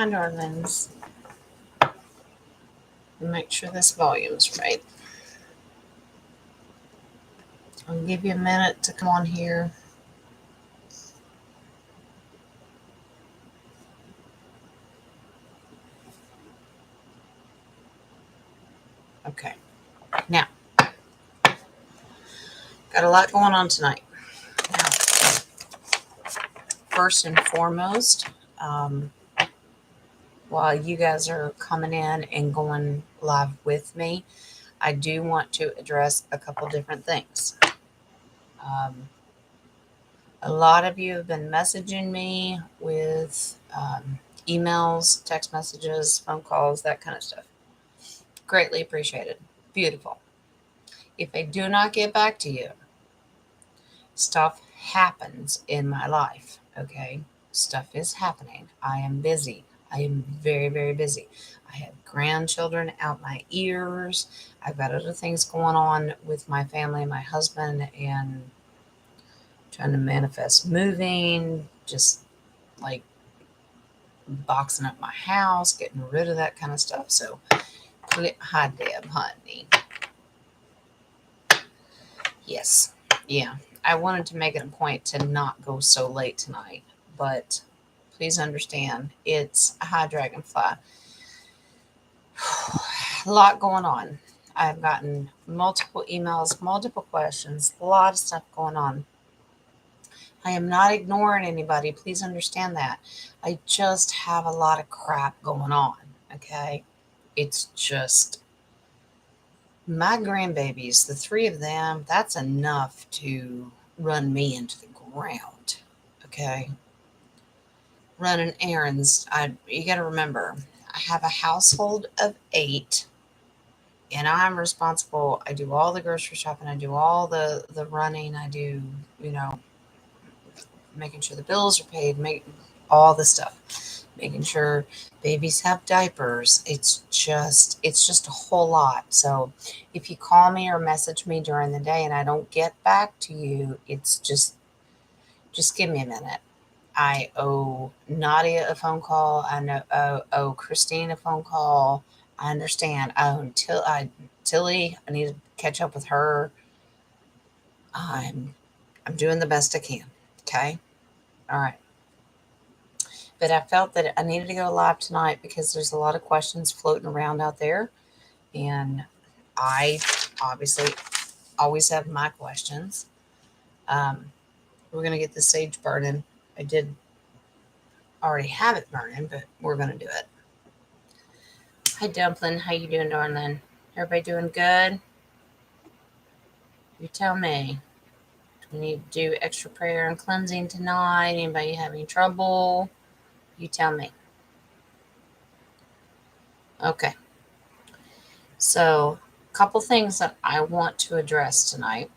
Hi, darlings. Make sure this volume's right. I'll give you a minute to come on here. Okay. Now, got a lot going on tonight. Now, first and foremost, while you guys are coming in and going live with me, I do want to address a couple different things. A lot of you have been messaging me with emails, text messages, phone calls, that kind of stuff. Greatly appreciated. Beautiful. If I do not get back to you, stuff happens in my life, okay? Stuff is happening. I am busy. I am very, very busy. I have grandchildren out my ears. I've got other things going on with my family, my husband, and trying to manifest moving, just like boxing up my house, getting rid of that kind of stuff. So, hi, Deb, honey. Yes, yeah. I wanted to make it a point to not go so late tonight, but please understand it's a high dragonfly. A lot going on. I've gotten multiple emails, multiple questions, a lot of stuff going on. I am not ignoring anybody. Please understand that. I just have a lot of crap going on. Okay. It's just my grandbabies, the three of them, that's enough to run me into the ground. Okay. Running errands. You got to remember, I have a household of 8 and I'm responsible. I do all the grocery shopping. I do all the running. I do, you know, making sure the bills are paid, make all the stuff, making sure babies have diapers. It's just a whole lot. So if you call me or message me during the day and I don't get back to you, it's just give me a minute. I owe Nadia a phone call. I owe Christine a phone call. I understand. Tilly. I need to catch up with her. I'm doing the best I can. Okay. All right. But I felt that I needed to go live tonight because there's a lot of questions floating around out there, and I obviously always have my questions. Um, we're gonna get the sage burning. I did already have it burning, but we're gonna do it. Hi, Dumpling. How you doing, darling? Everybody doing good? You tell me. Do we need to do extra prayer and cleansing tonight? Anybody having trouble? You tell me. Okay. So, a couple things that I want to address tonight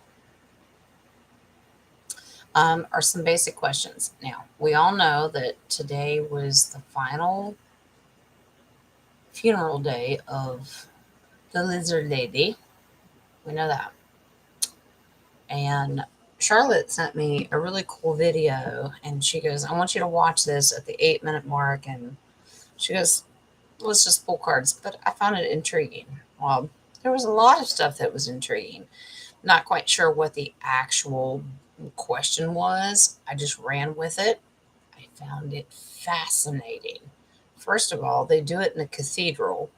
are some basic questions. Now, we all know that today was the final funeral day of the lizard lady. We know that. And Charlotte sent me a really cool video, and she goes, I want you to watch this at the 8-minute mark. And she goes, let's just pull cards. But I found it intriguing. Well, there was a lot of stuff that was intriguing. Not quite sure what the actual question was. I just ran with it. I found it fascinating. First of all, they do it in a cathedral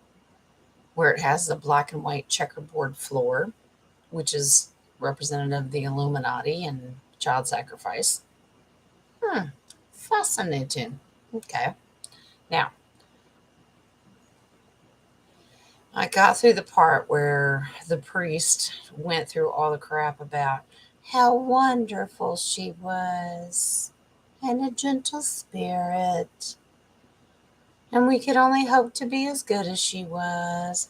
where it has the black and white checkerboard floor, which is representative of the Illuminati and child sacrifice. Fascinating. Okay. Now, I got through the part where the priest went through all the crap about how wonderful she was and a gentle spirit, and we could only hope to be as good as she was.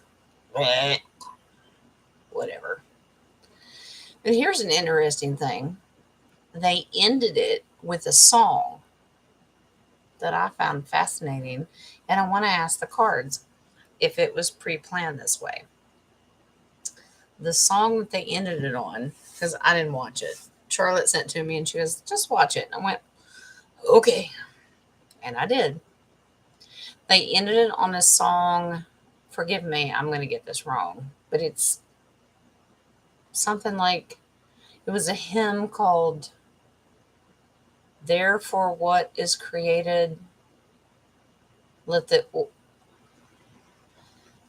Whatever. But here's an interesting thing. They ended it with a song that I found fascinating, and I want to ask the cards if it was pre planned this way. The song that they ended it on, because I didn't watch it, Charlotte sent to me and she goes, just watch it. And I went, okay. And I did. They ended it on a song. Forgive me, I'm going to get this wrong, but it's something like it was a hymn called "Therefore What Is Created, Let the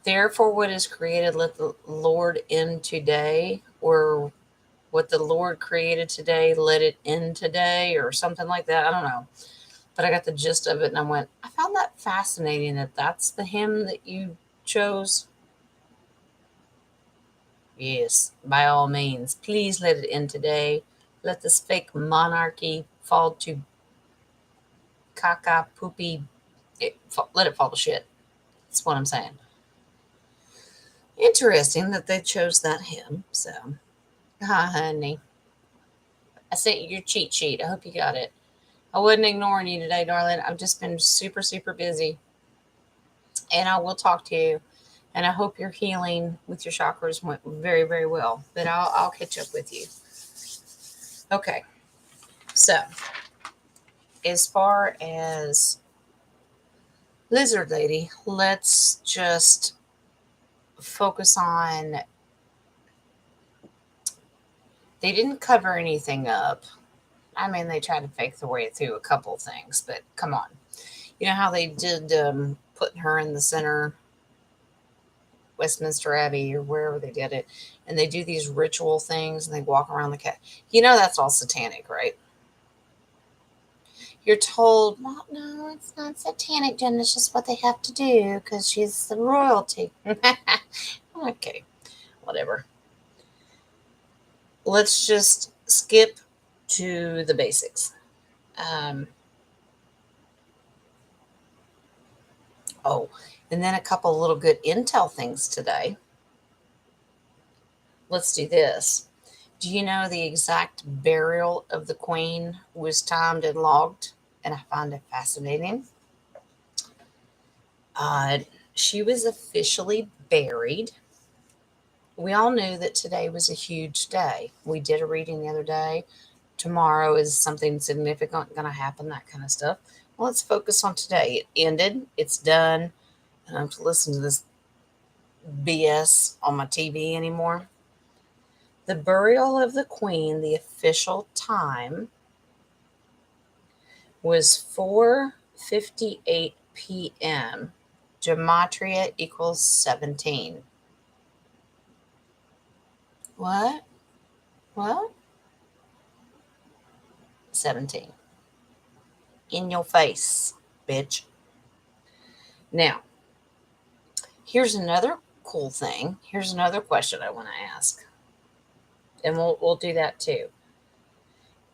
Therefore what is created, let the Lord end today," or "What the Lord created today, let it end today," or something like that. I don't know, but I got the gist of it, and I went, I found that fascinating that that's the hymn that you chose. Yes, by all means, please let it end today. Let this fake monarchy fall to caca poopy. Let it fall to shit. That's what I'm saying. Interesting that they chose that hymn. So, hi, honey. I sent you your cheat sheet. I hope you got it. I wasn't ignoring you today, darling. I've just been super, super busy. And I will talk to you. And I hope your healing with your chakras went very, very well. But I'll catch up with you. Okay. So, as far as Lizard Lady, let's just focus on. They didn't cover anything up. I mean, they tried to fake their way through a couple things, but come on. You know how they did putting her in the center, Westminster Abbey or wherever they did it, and they do these ritual things and they walk around the cat. You know that's all satanic, right? You're told, well, no, it's not satanic, Jen. It's just what they have to do because she's the royalty. Okay, whatever. Let's just skip to the basics. Um, oh, and then a couple little good intel things today. Let's do this. Do you know the exact burial of the queen was timed and logged? And I find it fascinating. Uh, she was officially buried. We all knew that today was a huge day. We did a reading the other day. Tomorrow is something significant going to happen, that kind of stuff. Well, let's focus on today. It ended, it's done. I don't have to listen to this BS on my TV anymore. The burial of the queen, the official time was 4:58 p.m. Gematria equals 17. What? What? 17. In your face, bitch. Now, here's another cool thing. Here's another question I want to ask. And we'll do that too.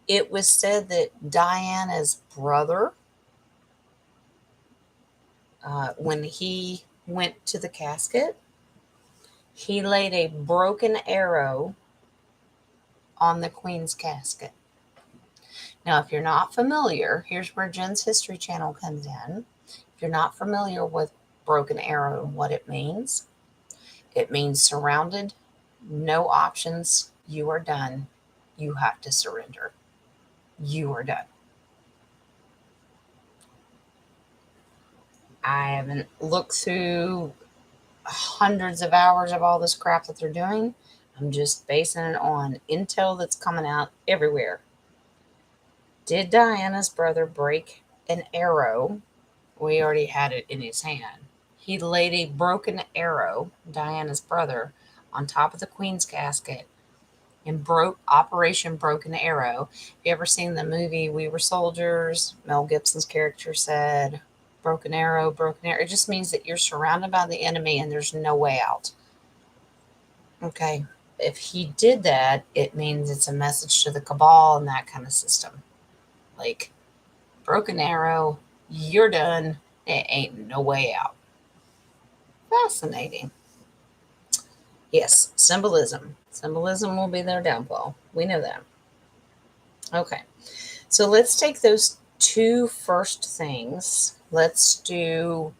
It was said that Diana's brother, when he went to the casket, he laid a broken arrow on the queen's casket. Now, if you're not familiar, here's where Jen's History Channel comes in. If you're not familiar with broken arrow and what it means surrounded, no options, you are done. You have to surrender. You are done. I haven't looked through hundreds of hours of all this crap that they're doing. I'm just basing it on intel that's coming out everywhere. Did Diana's brother break an arrow? We already had it in his hand. He laid a broken arrow, Diana's brother, on top of the queen's casket and broke Operation Broken Arrow. Have you ever seen the movie We Were Soldiers? Mel Gibson's character said, broken arrow, broken arrow. It just means that you're surrounded by the enemy and there's no way out. Okay. If he did that, it means it's a message to the cabal and that kind of system. Like, broken arrow, you're done. It ain't no way out. Fascinating. Yes, symbolism. Symbolism will be their downfall. We know that. Okay. So let's take those two first things. Let's do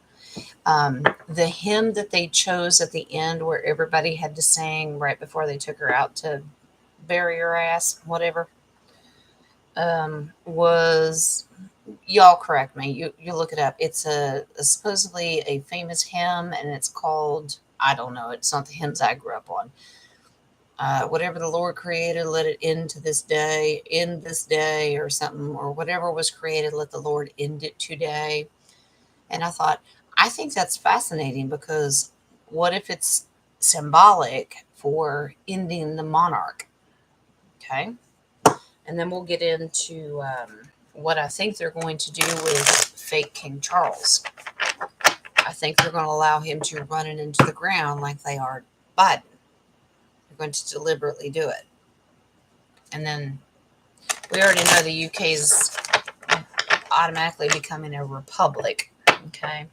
the hymn that they chose at the end where everybody had to sing right before they took her out to bury her ass, whatever, was y'all correct me. You look it up. It's a supposedly a famous hymn, and it's called, I don't know. It's not the hymns I grew up on. Whatever the Lord created, let it end this day, or something, or whatever was created, let the Lord end it today. And I thought, I think that's fascinating because what if it's symbolic for ending the monarch? Okay. And then we'll get into what I think they're going to do with fake King Charles. I think they're going to allow him to run it into the ground like they are Biden. They're going to deliberately do it. And then we already know the UK is automatically becoming a republic. Okay.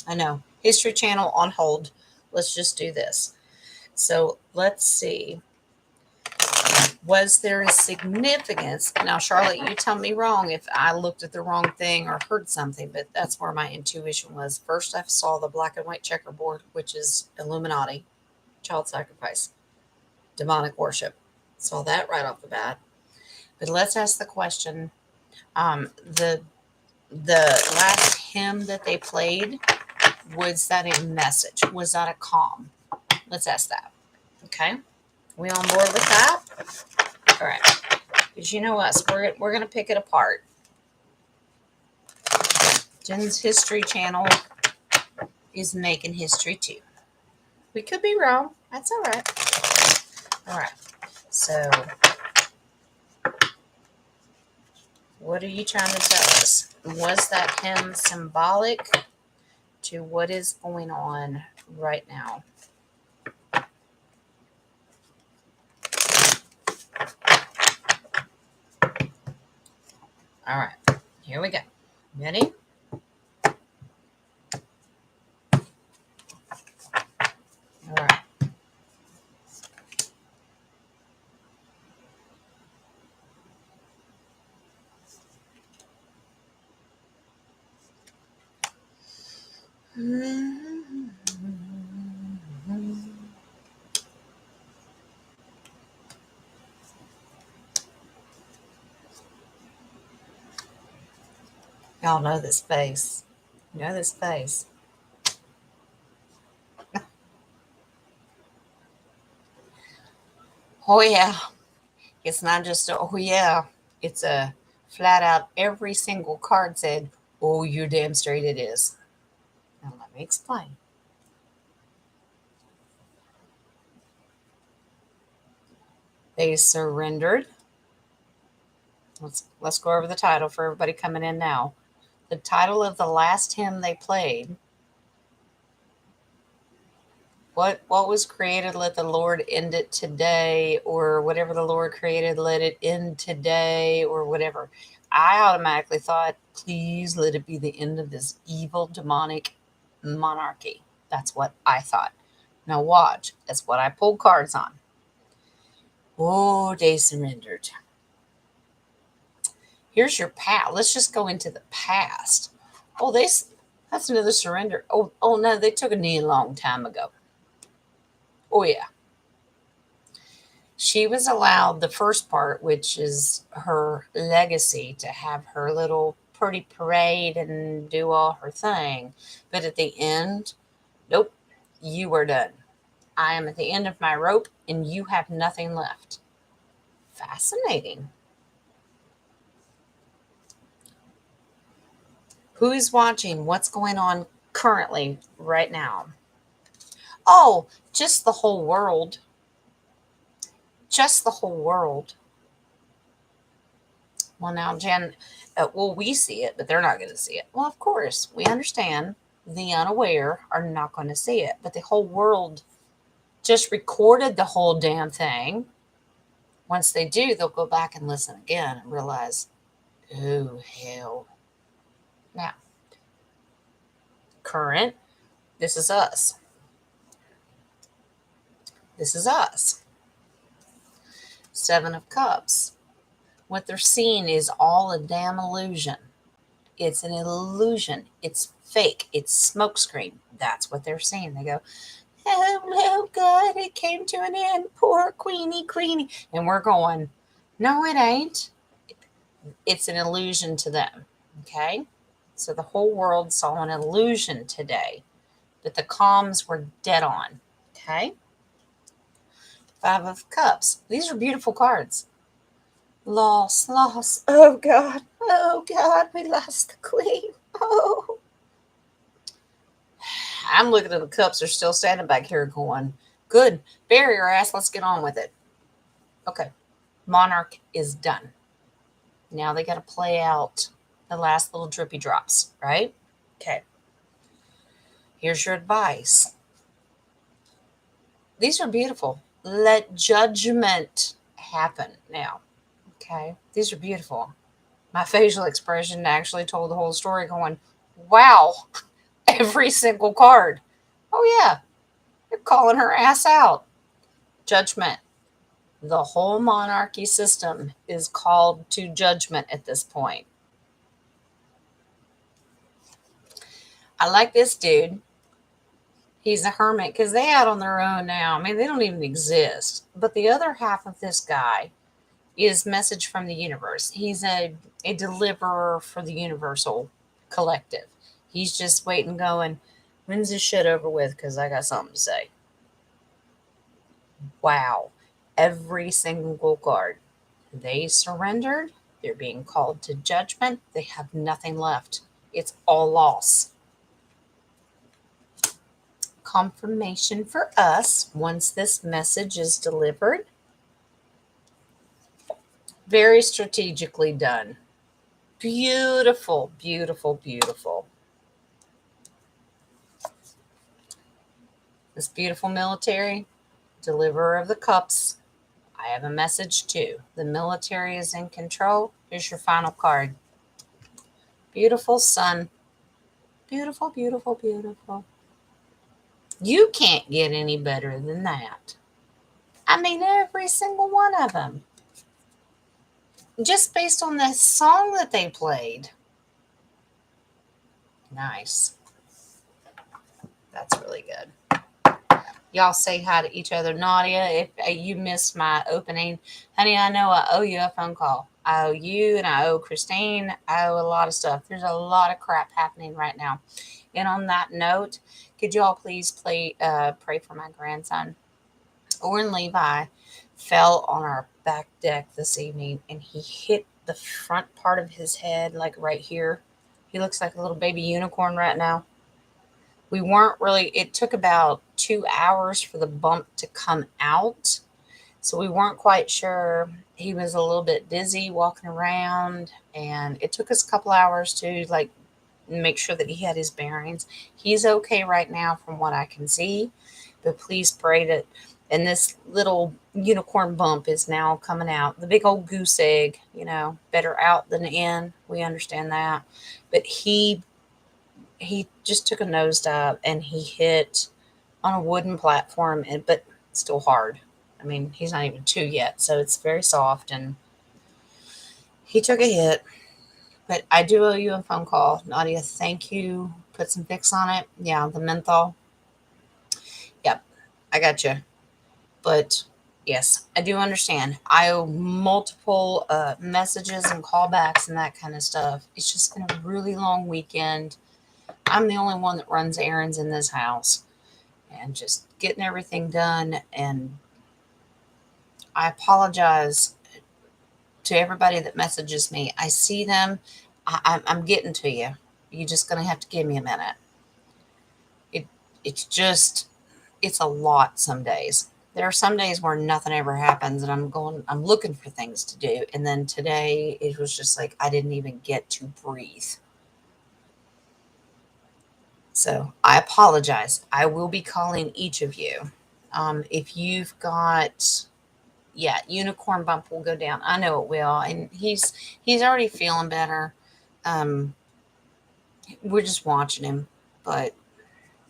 I know. History Channel on hold. Let's just do this. So let's see. Was there a significance? Now, Charlotte, you tell me wrong if I looked at the wrong thing or heard something, but that's where my intuition was. First, I saw the black and white checkerboard, which is Illuminati, child sacrifice, demonic worship. Saw that right off the bat. But let's ask the question. The last hymn that they played, was that a message? Was that a calm? Let's ask that. Okay. We on board with that? All right. Because you know us, we're going to pick it apart. Jen's History Channel is making history too. We could be wrong. That's all right. All right. So, what are you trying to tell us? Was that hymn symbolic to what is going on right now? All right. Here we go. Ready? All right. Y'all know this face. You know this face. Oh, yeah. It's not just a, oh, yeah. It's a flat out, every single card said, oh, you're damn straight it is. Now, let me explain. They surrendered. Let's go over the title for everybody coming in now. The title of the last hymn they played. What was created, let the Lord end it today, or whatever the Lord created, let it end today, or whatever. I automatically thought, please let it be the end of this evil demonic monarchy. That's what I thought. Now watch. That's what I pulled cards on. Oh, they surrendered. Here's your past. Let's just go into the past. Oh, that's another surrender. Oh no, they took a knee a long time ago. Oh yeah. She was allowed the first part, which is her legacy, to have her little pretty parade and do all her thing. But at the end, nope, you are done. I am at the end of my rope and you have nothing left. Fascinating. Who is watching? What's going on currently right now? Oh, just the whole world. Just the whole world. Well, now, Jen, well, we see it, but they're not going to see it. Well, of course, we understand the unaware are not going to see it, but the whole world just recorded the whole damn thing. Once they do, they'll go back and listen again and realize, oh, hell. Now, current, this is us. This is us. Seven of Cups. What they're seeing is all a damn illusion. It's an illusion. It's fake. It's smokescreen. That's what they're seeing. They go, oh, God, it came to an end. Poor Queenie. And we're going, no, it ain't. It's an illusion to them. Okay. So the whole world saw an illusion today, but the comms were dead on. Okay. Five of Cups. These are beautiful cards. Loss, loss. Oh God. Oh God. We lost the queen. Oh. I'm looking at the cups. They're still standing back here going, good. Bury your ass. Let's get on with it. Okay. Monarch is done. Now they got to play out the last little drippy drops, right? Okay. Here's your advice. These are beautiful. Let judgment happen now. Okay. These are beautiful. My facial expression actually told the whole story going, wow, every single card. Oh, yeah. You're calling her ass out. Judgment. The whole monarchy system is called to judgment at this point. I like this dude. He's a hermit because they out on their own now. I mean, they don't even exist. But the other half of this guy is message from the universe. He's a deliverer for the universal collective. He's just waiting, going, when's this shit over with? Because I got something to say. Wow. Every single guard. They surrendered. They're being called to judgment. They have nothing left. It's all loss. Confirmation for us once this message is delivered. Very strategically done. Beautiful, beautiful, beautiful. This beautiful military, deliverer of the cups. I have a message too. The military is in control. Here's your final card. Beautiful sun. Beautiful, beautiful, beautiful. You can't get any better than that. I mean, every single one of them. Just based on the song that they played. Nice. That's really good. Y'all say hi to each other. Nadia, if you missed my opening, honey, I know I owe you a phone call. I owe you and I owe Christine. I owe a lot of stuff. There's a lot of crap happening right now. And on that note, could you all please pray for my grandson? Oren Levi fell on our back deck this evening and he hit the front part of his head, like right here. He looks like a little baby unicorn right now. We weren't really, it took about 2 hours for the bump to come out. So we weren't quite sure. He was a little bit dizzy walking around, and it took us a couple hours to like make sure that he had his bearings. He's okay right now from what I can see, but please pray that. And this little unicorn bump is now coming out. The big old goose egg, better out than in. We understand that. But he just took a nosedive and he hit on a wooden platform, but still hard. I mean, he's not even 2 yet, so it's very soft, and he took a hit. But I do owe you a phone call, Nadia. Thank you. Put some Vicks on it. Yeah, the menthol. Yep, I got you. But yes, I do understand. I owe multiple messages and callbacks and that kind of stuff. It's just been a really long weekend. I'm the only one that runs errands in this house and just getting everything done. And I apologize to everybody that messages me. I see them. I'm getting to you. You're just going to have to give me a minute. It's a lot some days. There are some days where nothing ever happens and I'm looking for things to do. And then today it was just like I didn't even get to breathe. So I apologize. I will be calling each of you. If you've got, yeah, unicorn bump will go down. I know it will. And he's already feeling better. We're just watching him. But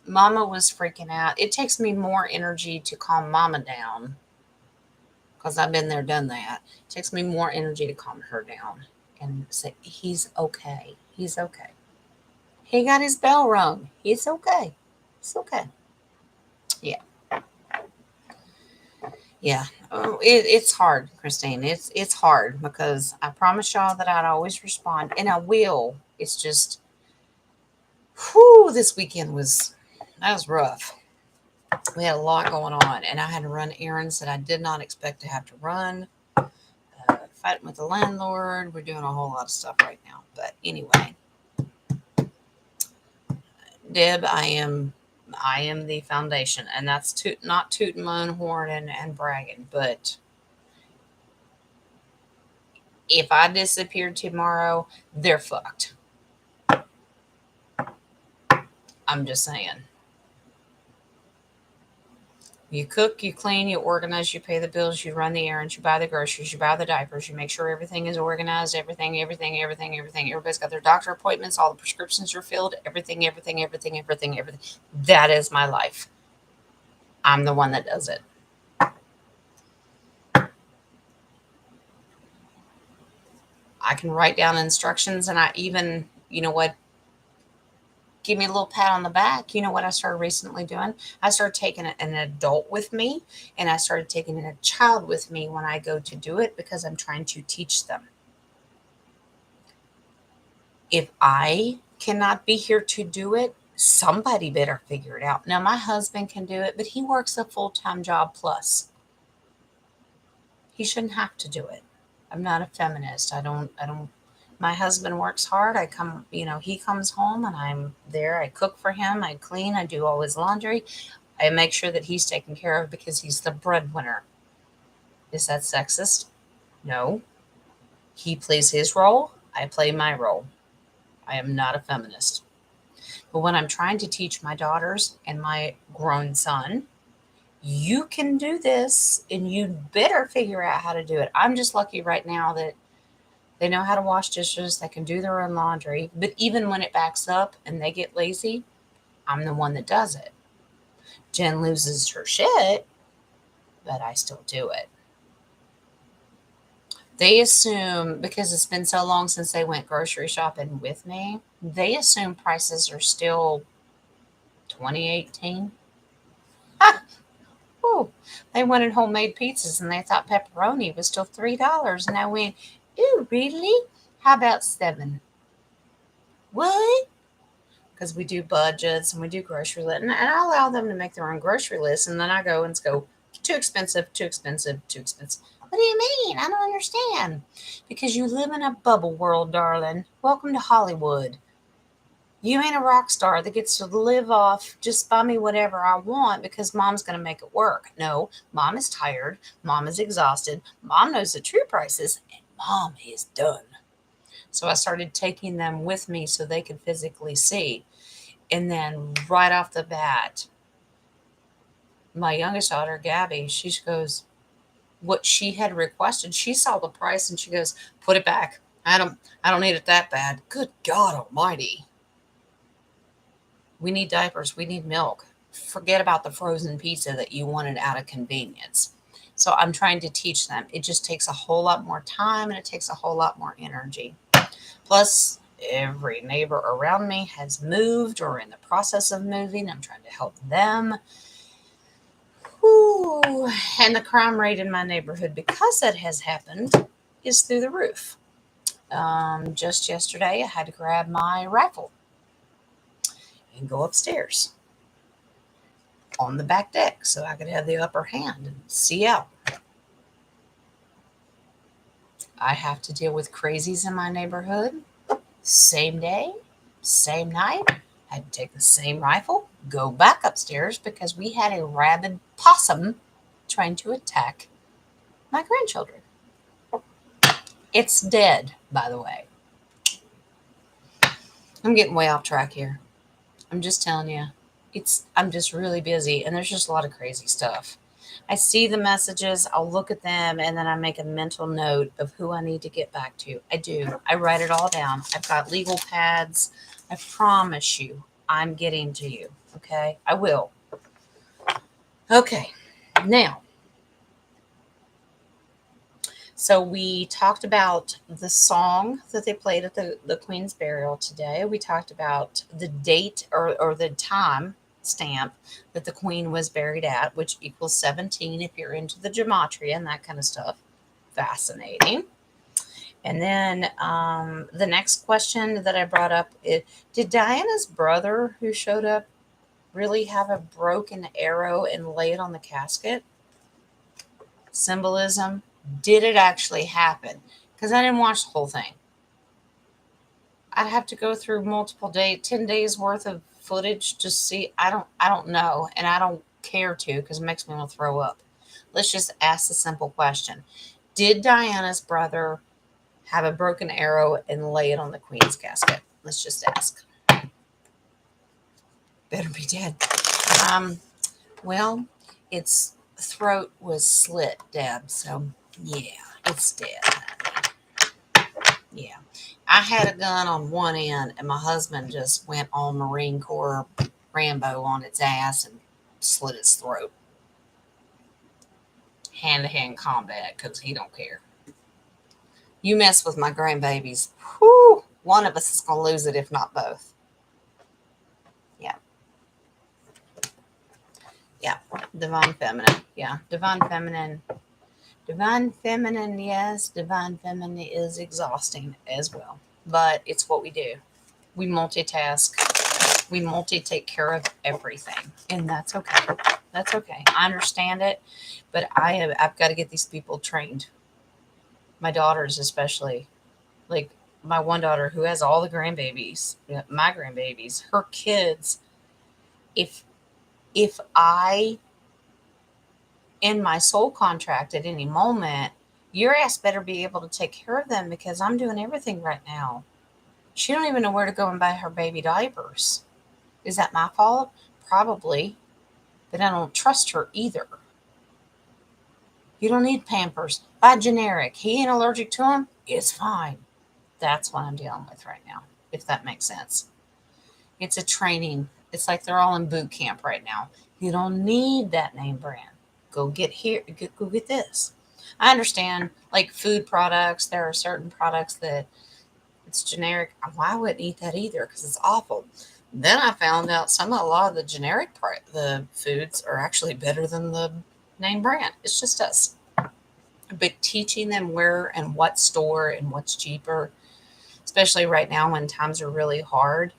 Mama was freaking out. It takes me more energy to calm Mama down because I've been there, done that. It takes me more energy to calm her down and say, he's okay. He's okay. He got his bell rung. He's okay. It's okay. Yeah. Yeah. Oh, it's hard, Christine. It's hard because I promised y'all that I'd always respond, and I will. It's just, whew, this weekend was that was rough. We had a lot going on, and I had to run errands that I did not expect to have to run. Fighting with the landlord. We're doing a whole lot of stuff right now. But anyway, Deb, I am the foundation, and that's not tooting my own horn and bragging, but if I disappeared tomorrow, they're fucked. I'm just saying. You cook, you clean, you organize, you pay the bills, you run the errands, you buy the groceries, you buy the diapers, you make sure everything is organized, everything. Everybody's got their doctor appointments, all the prescriptions are filled, everything. That is my life. I'm the one that does it. I can write down instructions, and I even, you know what, give me a little pat on the back. You know what I started recently doing? I started taking an adult with me, and I started taking a child with me when I go to do it because I'm trying to teach them. If I cannot be here to do it, somebody better figure it out. Now, my husband can do it, but he works a full time job plus. He shouldn't have to do it. I'm not a feminist. I don't. My husband works hard. I come, he comes home and I'm there. I cook for him. I clean. I do all his laundry. I make sure that he's taken care of because he's the breadwinner. Is that sexist? No. He plays his role. I play my role. I am not a feminist. But when I'm trying to teach my daughters and my grown son, you can do this and you better figure out how to do it. I'm just lucky right now that they know how to wash dishes, they can do their own laundry. But even when it backs up and they get lazy, I'm the one that does it. Jen loses her shit, but I still do it. They assume, because it's been so long since they went grocery shopping with me, they assume prices are still 2018. Oh, they wanted homemade pizzas and they thought pepperoni was still $3. And I went, ooh, really? How about seven? What? Because we do budgets and we do grocery list, and I allow them to make their own grocery list, and then I go and go too expensive, too expensive, too expensive. What do you mean? I don't understand. Because you live in a bubble world, darling. Welcome to Hollywood. You ain't a rock star that gets to live off just buy me whatever I want because mom's going to make it work. No, mom is tired. Mom is exhausted. Mom knows the true prices, and mom is done. So I started taking them with me so they could physically see. And then right off the bat, my youngest daughter, Gabby, she goes, what she had requested, she saw the price and she goes, put it back. I don't need it that bad. Good God Almighty. We need diapers. We need milk. Forget about the frozen pizza that you wanted out of convenience. So I'm trying to teach them. It just takes a whole lot more time and it takes a whole lot more energy. Plus, every neighbor around me has moved or in the process of moving. I'm trying to help them. Whew. And the crime rate in my neighborhood, because that has happened, is through the roof. Just yesterday, I had to grab my rifle and go upstairs on the back deck so I could have the upper hand and see out. I have to deal with crazies in my neighborhood. Same day, same night. I had to take the same rifle, go back upstairs because we had a rabid possum trying to attack my grandchildren. It's dead, by the way. I'm getting way off track here. I'm just telling you, I'm just really busy and there's just a lot of crazy stuff. I see the messages, I'll look at them, and then I make a mental note of who I need to get back to. I do. I write it all down. I've got legal pads. I promise you, I'm getting to you. Okay? I will. Okay. Now, so we talked about the song that they played at the Queen's burial today. We talked about the date or the time stamp that the queen was buried at, which equals 17 if you're into the gematria and that kind of stuff. Fascinating. And then the next question that I brought up is, did Diana's brother who showed up really have a broken arrow and lay it on the casket? Symbolism. Did it actually happen? Because I didn't watch the whole thing. I'd have to go through multiple 10 days worth of footage to see. I don't know, and I don't care to because it makes me want to throw up. Let's just ask the simple question. Did Diana's brother have a broken arrow and lay it on the queen's casket? Let's just ask. Better be dead. Well, its throat was slit, Deb, so yeah, it's dead. Yeah. I had a gun on one end, and my husband just went all Marine Corps Rambo on its ass and slit its throat. Hand-to-hand combat, because he don't care. You mess with my grandbabies, whew, one of us is going to lose it, if not both. Yeah. Yeah. Divine Feminine. Yeah. Divine Feminine. Divine Feminine, yes. Divine Feminine is exhausting as well. But it's what we do. We multitask. We take care of everything. And that's okay. That's okay. I understand it. But I've got to get these people trained. My daughters especially. Like my one daughter who has all the grandbabies, my grandbabies, her kids, if I in my soul contract at any moment, your ass better be able to take care of them because I'm doing everything right now. She don't even know where to go and buy her baby diapers. Is that my fault? Probably. But I don't trust her either. You don't need Pampers. Buy generic. He ain't allergic to them. It's fine. That's what I'm dealing with right now, if that makes sense. It's a training. It's like they're all in boot camp right now. You don't need that name brand. Go get this. I understand, like food products, there are certain products that it's generic. Well, I wouldn't eat that either because it's awful. Then I found out a lot of the generic the foods are actually better than the name brand. It's just us. But teaching them where and what store and what's cheaper, especially right now when times are really hard,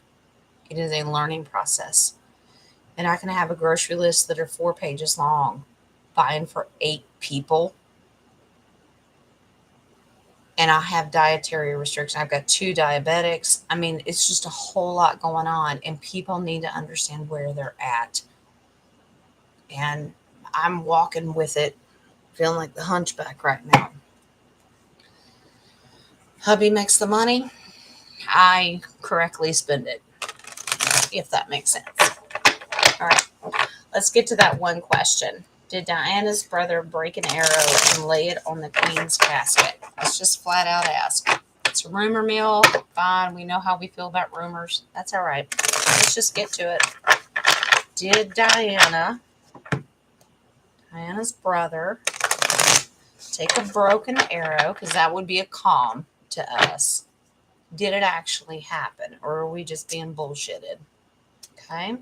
it is a learning process. And I can have a grocery list that are 4 pages long, buying for 8 people. And I have dietary restrictions. I've got 2 diabetics. I mean, it's just a whole lot going on, and people need to understand where they're at. And I'm walking with it, feeling like the hunchback right now. Hubby makes the money. I correctly spend it, if that makes sense. All right, let's get to that one question. Did Diana's brother break an arrow and lay it on the queen's casket? Let's just flat out ask. It's a rumor mill. Fine, we know how we feel about rumors. That's all right. Let's just get to it. Did Diana's brother take a broken arrow, because that would be a calm to us. Did it actually happen, or are we just being bullshitted? Okay.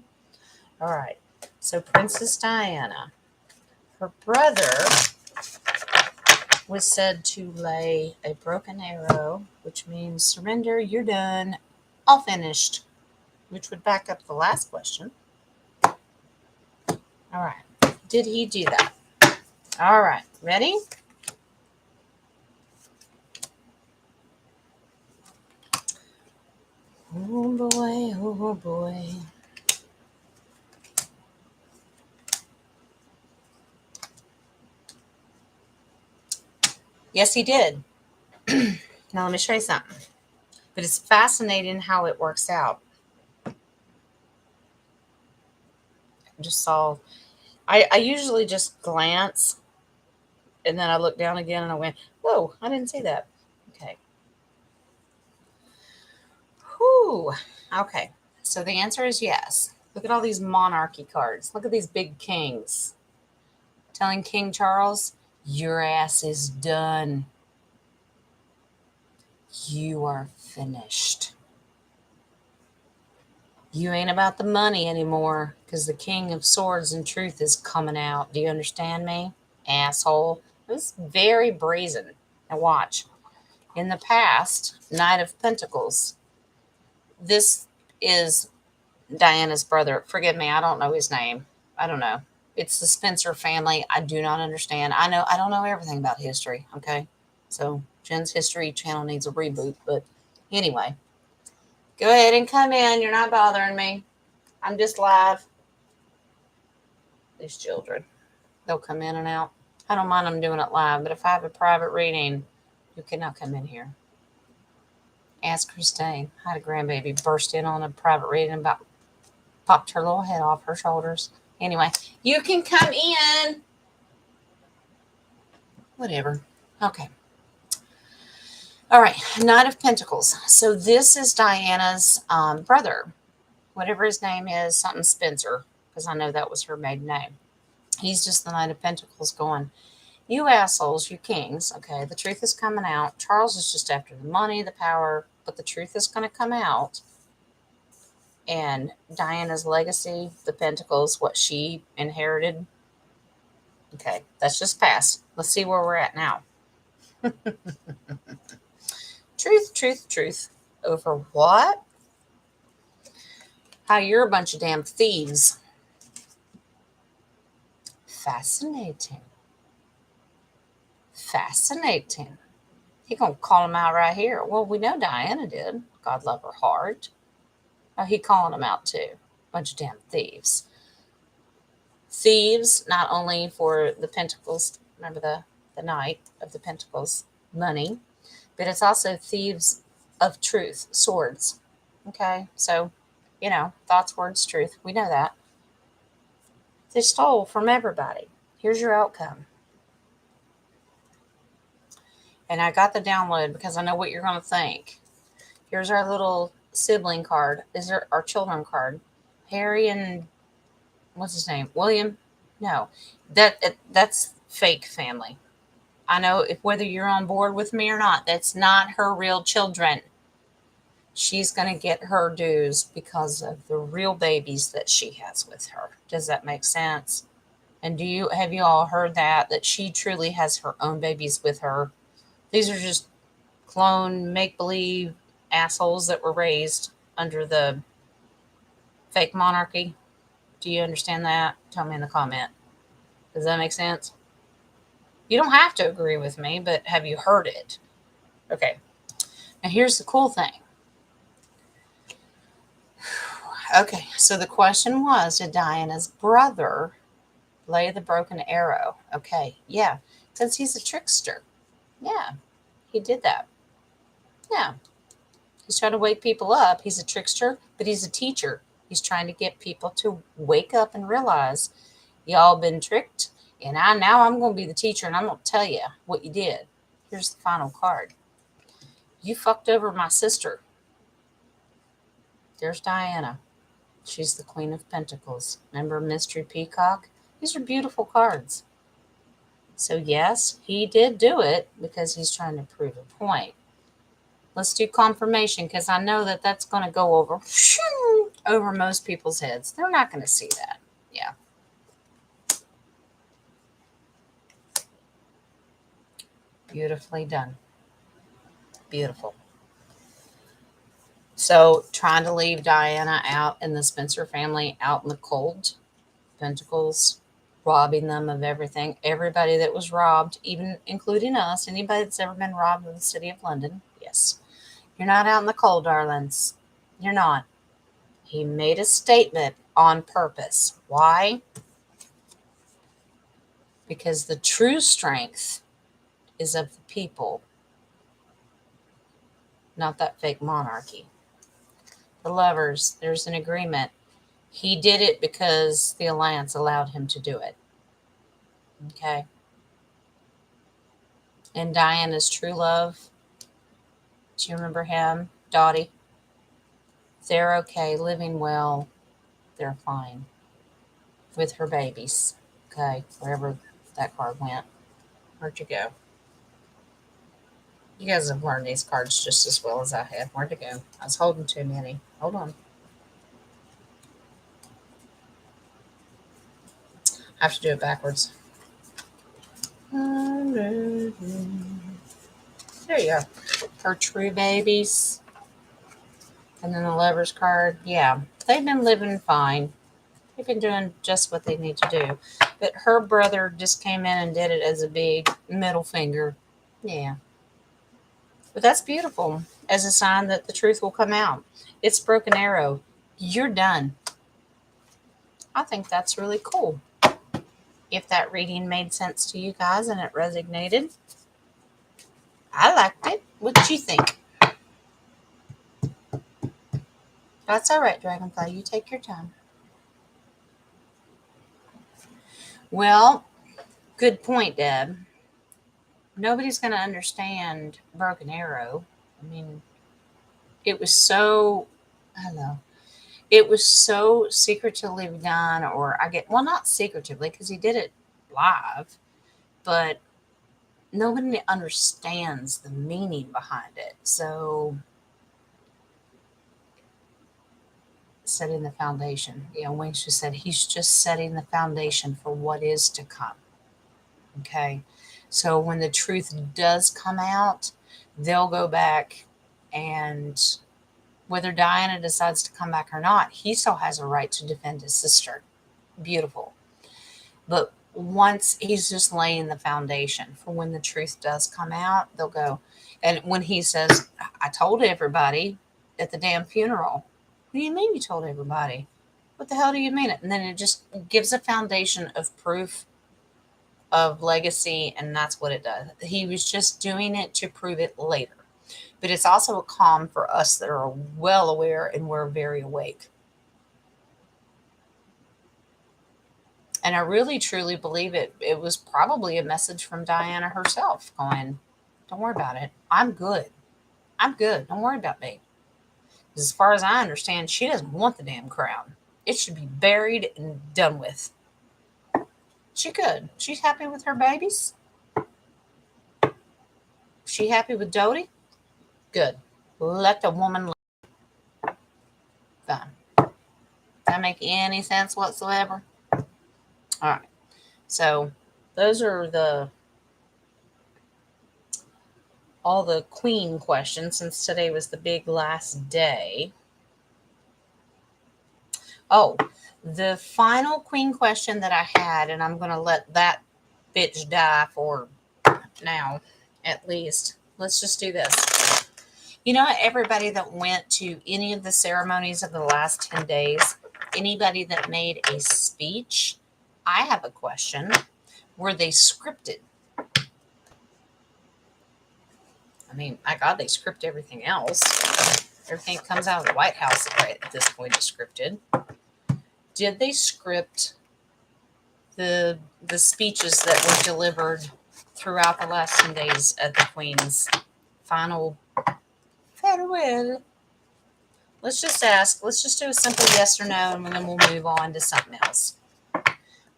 All right. So Princess Diana, her brother was said to lay a broken arrow, which means surrender, you're done, all finished, which would back up the last question. All right. Did he do that? All right. Ready? Oh boy, oh boy. Yes, he did. Now let me show you something. But it's fascinating how it works out. I just saw, I usually just glance and then I look down again and I went, whoa, I didn't see that. Okay. Whew. Okay. So the answer is yes. Look at all these monarchy cards. Look at these big kings. Telling King Charles, your ass is done. You are finished. You ain't about the money anymore because the King of Swords and Truth is coming out. Do you understand me? Asshole. It was very brazen. Now, watch. In the past, Knight of Pentacles. This is Diana's brother. Forgive me, I don't know his name. I don't know. It's the Spencer family. I do not understand. I don't know everything about history, okay? So Jen's History channel needs a reboot, but anyway. Go ahead and come in. You're not bothering me. I'm just live. These children. They'll come in and out. I don't mind them doing it live, but if I have a private reading, you cannot come in here. Ask Christine. I had a grandbaby burst in on a private reading and about popped her little head off her shoulders. Anyway, you can come in. Whatever. Okay. All right. Knight of Pentacles. So this is Diana's brother. Whatever his name is, something Spencer, because I know that was her maiden name. He's just the Knight of Pentacles going, you assholes, you kings. Okay, the truth is coming out. Charles is just after the money, the power, but the truth is going to come out. And Diana's legacy, the Pentacles, what she inherited. Okay, that's just past. Let's see where we're at now. Truth, truth, truth. Over what? How you're a bunch of damn thieves. Fascinating. Fascinating. He gonna call him out right here. Well, we know Diana did. God love her heart. Oh, he calling them out too. Bunch of damn thieves. Thieves, not only for the Pentacles, remember the Knight of the Pentacles, money, but it's also thieves of truth, swords. Okay, so, thoughts, words, truth. We know that. They stole from everybody. Here's your outcome. And I got the download because I know what you're going to think. Here's our little sibling card. Is our children card. Harry and what's his name? William? No, that's fake family. I know whether you're on board with me or not, that's not her real children. She's going to get her dues because of the real babies that she has with her. Does that make sense? And have you all heard that she truly has her own babies with her? These are just clone make-believe assholes that were raised under the fake monarchy. Do you understand that? Tell me in the comment. Does that make sense? You don't have to agree with me, but have you heard it? Okay. Now here's the cool thing. Okay, so the question was, did Diana's brother lay the broken arrow? Okay, yeah, because he's a trickster. Yeah, he did that. Yeah. He's trying to wake people up. He's a trickster, but he's a teacher. He's trying to get people to wake up and realize y'all been tricked, and now I'm going to be the teacher, and I'm going to tell you what you did. Here's the final card. You fucked over my sister. There's Diana. She's the Queen of Pentacles. Remember Mystery Peacock? These are beautiful cards. So yes, he did do it because he's trying to prove a point. Let's do confirmation because I know that that's going to go over most people's heads. They're not going to see that. Yeah. Beautifully done. Beautiful. So trying to leave Diana out and the Spencer family out in the cold. Pentacles, robbing them of everything. Everybody that was robbed, even including us, anybody that's ever been robbed in the city of London. Yes. You're not out in the cold, darlings. You're not. He made a statement on purpose. Why? Because the true strength is of the people, not that fake monarchy. The Lovers, there's an agreement. He did it because the Alliance allowed him to do it. Okay. And Diana's true love, do you remember him? Dottie. They're okay, living well. They're fine with her babies. Okay, wherever that card went. Where'd you go? You guys have learned these cards just as well as I have. Where'd it go? I was holding too many. Hold on. I have to do it backwards. There you go. Her true babies. And then the lover's card. Yeah, they've been living fine. They've been doing just what they need to do. But her brother just came in and did it as a big middle finger. Yeah. But that's beautiful as a sign that the truth will come out. It's Broken Arrow. You're done. I think that's really cool. If that reading made sense to you guys and it resonated, I liked it. What did you think? That's all right, Dragonfly. You take your time. Well, good point, Deb. Nobody's going to understand Broken Arrow. I mean, it was so, I don't know, it was so secretively done, or well, not secretively because he did it live, but nobody understands the meaning behind it. So, setting the foundation. Wing Shu said he's just setting the foundation for what is to come. Okay. So when the truth does come out, they'll go back, and whether Diana decides to come back or not, he still has a right to defend his sister. Beautiful. But once he's just laying the foundation for when the truth does come out, they'll go. And when he says, I told everybody at the damn funeral, what do you mean you told everybody? What the hell do you mean it? And then it just gives a foundation of proof of legacy, and that's what it does. He was just doing it to prove it later. But it's also a calm for us that are well aware and we're very awake. And I really truly believe it was probably a message from Diana herself going, don't worry about it. I'm good. I'm good. Don't worry about me. As far as I understand, she doesn't want the damn crown. It should be buried and done with. She could. She's happy with her babies. She happy with Dodie? Good. Let the woman live. Fine. Does that make any sense whatsoever? All right. So those are all the queen questions, since today was the big last day. Oh, the final queen question that I had, and I'm going to let that bitch die for now, at least. Let's just do this. Everybody that went to any of the ceremonies of the last 10 days, anybody that made a speech, I have a question. Were they scripted? I mean, my God, they script everything else. Everything that comes out of the White House right at this point is scripted. Did they script the speeches that were delivered throughout the last 10 days at the Queen's final farewell? Let's just ask. Let's just do a simple yes or no, and then we'll move on to something else.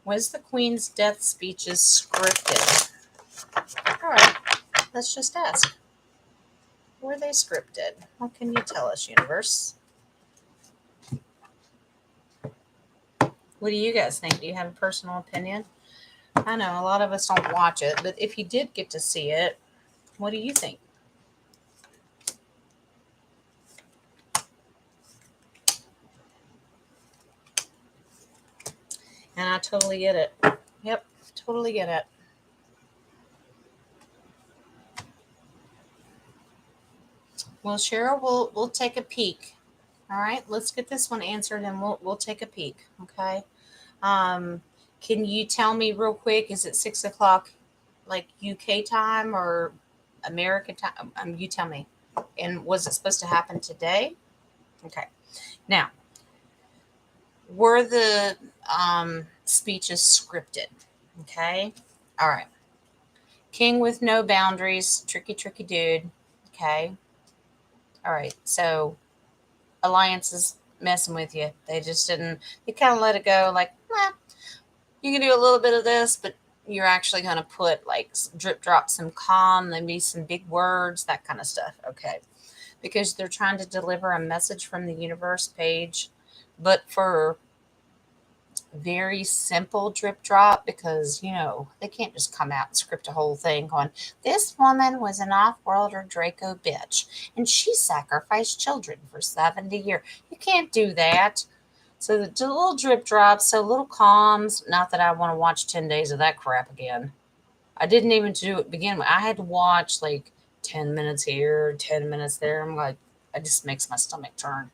Was the Queen's death speeches scripted? All right, let's just ask. Were they scripted? What can you tell us, universe? What do you guys think? Do you have a personal opinion? I know a lot of us don't watch it, but if you did get to see it, what do you think? And I totally get it. Yep, totally get it. Well, Cheryl, we'll take a peek. All right, let's get this one answered, and we'll take a peek. Okay. Can you tell me real quick? Is it 6:00, like UK time or American time? You tell me. And was it supposed to happen today? Okay. Now, were the speeches scripted? Okay. All right. King with no boundaries, tricky dude. Okay. All right. So Alliance is messing with you. They just didn't. They kind of let it go. Like, you can do a little bit of this, but you're actually going to put like drip drop some calm, maybe some big words, that kind of stuff. Okay. Because they're trying to deliver a message from the universe page, but for very simple drip drop because, they can't just come out and script a whole thing going, this woman was an off-worlder Draco bitch and she sacrificed children for 70 years. You can't do that. So the little drip drops, so little calms. Not that I want to watch 10 days of that crap again. I didn't even do it begin with. I had to watch like 10 minutes here, 10 minutes there. I'm like, it just makes my stomach turn.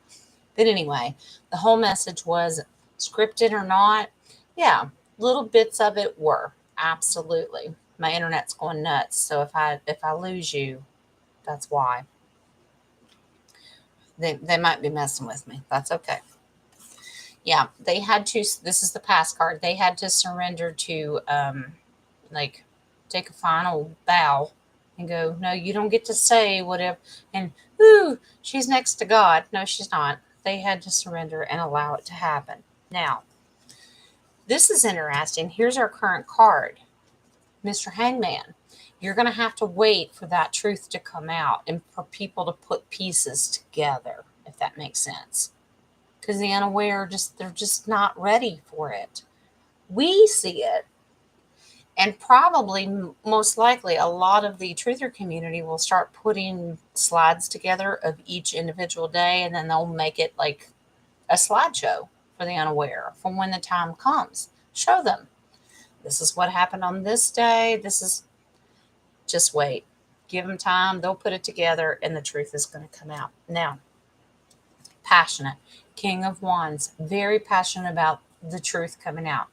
But anyway, the whole message was scripted or not. Yeah, little bits of it were. Absolutely. My internet's going nuts. So if I lose you, that's why. They might be messing with me. That's okay. Yeah, they had to. This is the pass card. They had to surrender to, like, take a final bow and go, no, you don't get to say whatever. And, ooh, she's next to God. No, she's not. They had to surrender and allow it to happen. Now, this is interesting. Here's our current card, Mr. Hangman. You're going to have to wait for that truth to come out and for people to put pieces together, if that makes sense. Because the unaware, they're just not ready for it. We see it. And probably, most likely, a lot of the truther community will start putting slides together of each individual day, and then they'll make it like a slideshow for the unaware from when the time comes. Show them. This is what happened on this day. This is, just wait. Give them time. They'll put it together, and the truth is going to come out. Now, passionate. King of Wands. Very passionate about the truth coming out.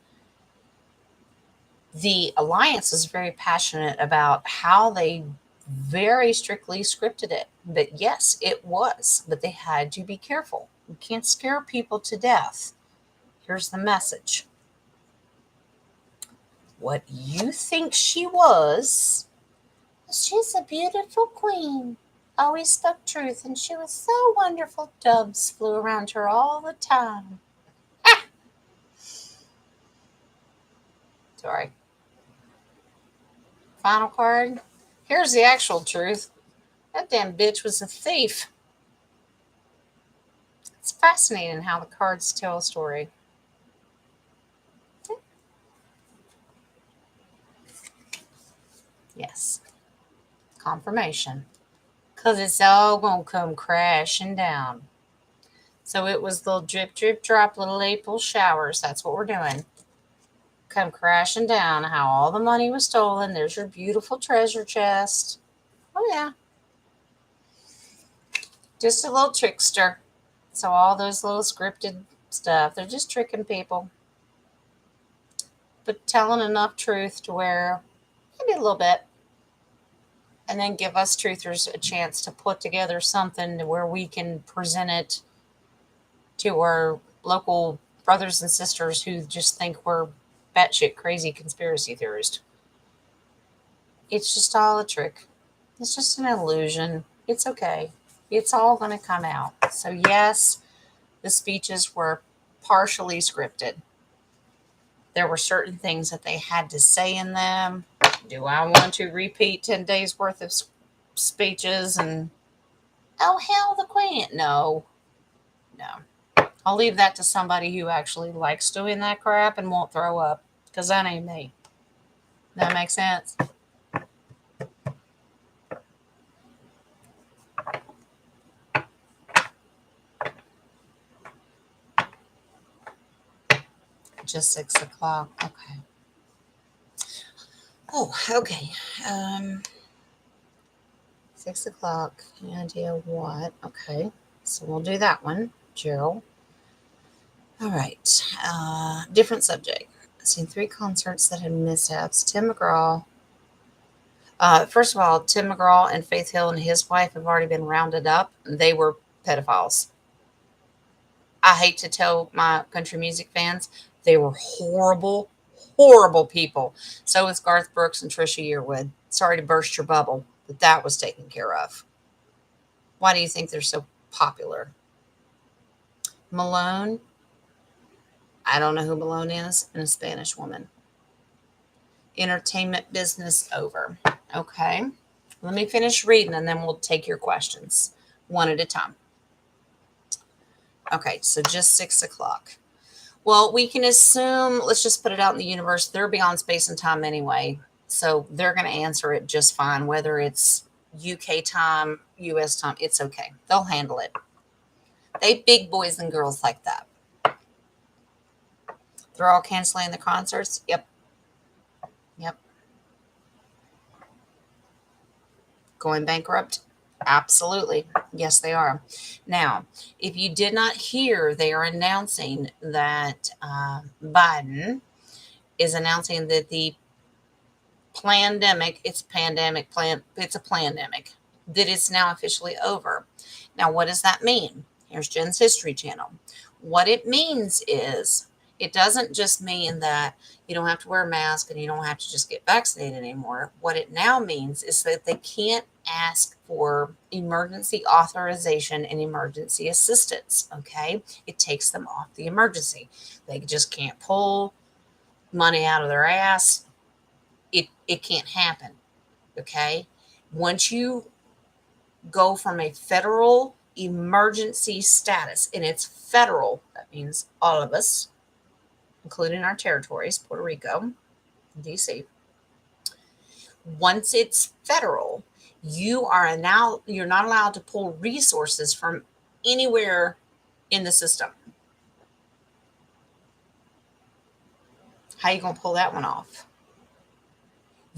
The Alliance is very passionate about how they very strictly scripted it. But yes, it was. But they had to be careful. You can't scare people to death. Here's the message. What you think she was, she's a beautiful queen. Always spoke truth, and she was so wonderful. Doves flew around her all the time. Sorry. Final card. Here's the actual truth. That damn bitch was a thief. It's fascinating how the cards tell a story. Yes. Confirmation. Because it's all going to come crashing down. So it was little drip, drip, drop, little April showers. That's what we're doing. Come crashing down. How all the money was stolen. There's your beautiful treasure chest. Oh, yeah. Just a little trickster. So all those little scripted stuff, they're just tricking people. But telling enough truth to where maybe a little bit. And then give us truthers a chance to put together something to where we can present it to our local brothers and sisters who just think we're batshit crazy conspiracy theorists. It's just all a trick. It's just an illusion. It's okay. It's all going to come out. So yes, the speeches were partially scripted. There were certain things that they had to say in them. Do I want to repeat 10 days worth of speeches and, oh, hell, the queen? No. I'll leave that to somebody who actually likes doing that crap and won't throw up, because that ain't me. That makes sense? Just 6 o'clock. Okay. Oh, okay. 6 o'clock. Any idea what? Okay. So we'll do that one, Gerald. All right. Different subject. I've seen 3 concerts that had mishaps. Tim McGraw. First of all, Tim McGraw and Faith Hill and his wife have already been rounded up. They were pedophiles. I hate to tell my country music fans, they were horrible, horrible people. So was Garth Brooks and Trisha Yearwood. Sorry to burst your bubble, but that was taken care of. Why do you think they're so popular? Malone. I don't know who Malone is, and a Spanish woman. Entertainment business over. Okay. Let me finish reading and then we'll take your questions one at a time. Okay, so just 6 o'clock. Well, we can assume, let's just put it out in the universe, they're beyond space and time anyway. So they're going to answer it just fine, whether it's UK time, US time, it's okay. They'll handle it. They big boys and girls like that. They're all canceling the concerts. Yep. Yep. Going bankrupt? Absolutely. Yes, they are. Now, if you did not hear, they are announcing that Biden is announcing that the pandemic, it's a pandemic, that it's now officially over. Now, what does that mean? Here's Jen's History Channel. What it means is it doesn't just mean that you don't have to wear a mask and you don't have to just get vaccinated anymore. What it now means is that they can't ask for emergency authorization and emergency assistance. Okay. It takes them off the emergency. They just can't pull money out of their ass. It can't happen. Okay. Once you go from a federal emergency status, and it's federal, that means all of us, including our territories, Puerto Rico, DC. Once it's federal, you're not allowed to pull resources from anywhere in the system. How you gonna pull that one off?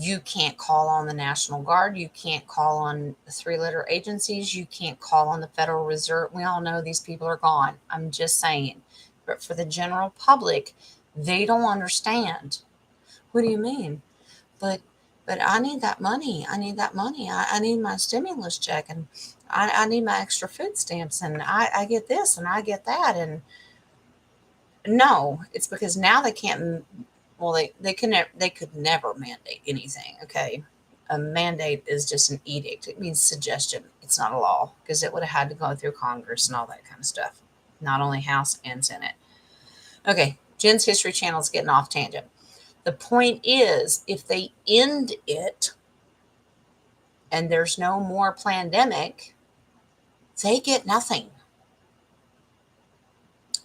You can't call on the National Guard. You can't call on the three-letter agencies. You can't call on the Federal Reserve. We all know these people are gone. I'm just saying. But for the general public, they don't understand. What do you mean? But but I need that money. I need that money. I need my stimulus check, and I need my extra food stamps, and I get this and I get that. And no, it's because now they can't. Well, they could never mandate anything. Okay, a mandate is just an edict. It means suggestion. It's not a law because it would have had to go through Congress and all that kind of stuff. Not only House and Senate. Okay, Jen's History Channel is getting off tangent. The point is, if they end it and there's no more pandemic, they get nothing.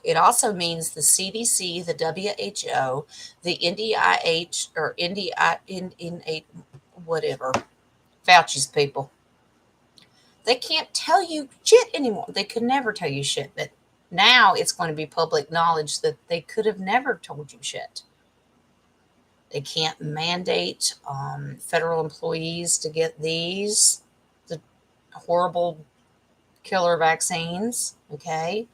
It also means the CDC, the WHO, the NDIH, or NDI, whatever, Fauci's people. They can't tell you shit anymore. They could never tell you shit. But now it's going to be public knowledge that they could have never told you shit. They can't mandate federal employees to get the horrible killer vaccines. Okay.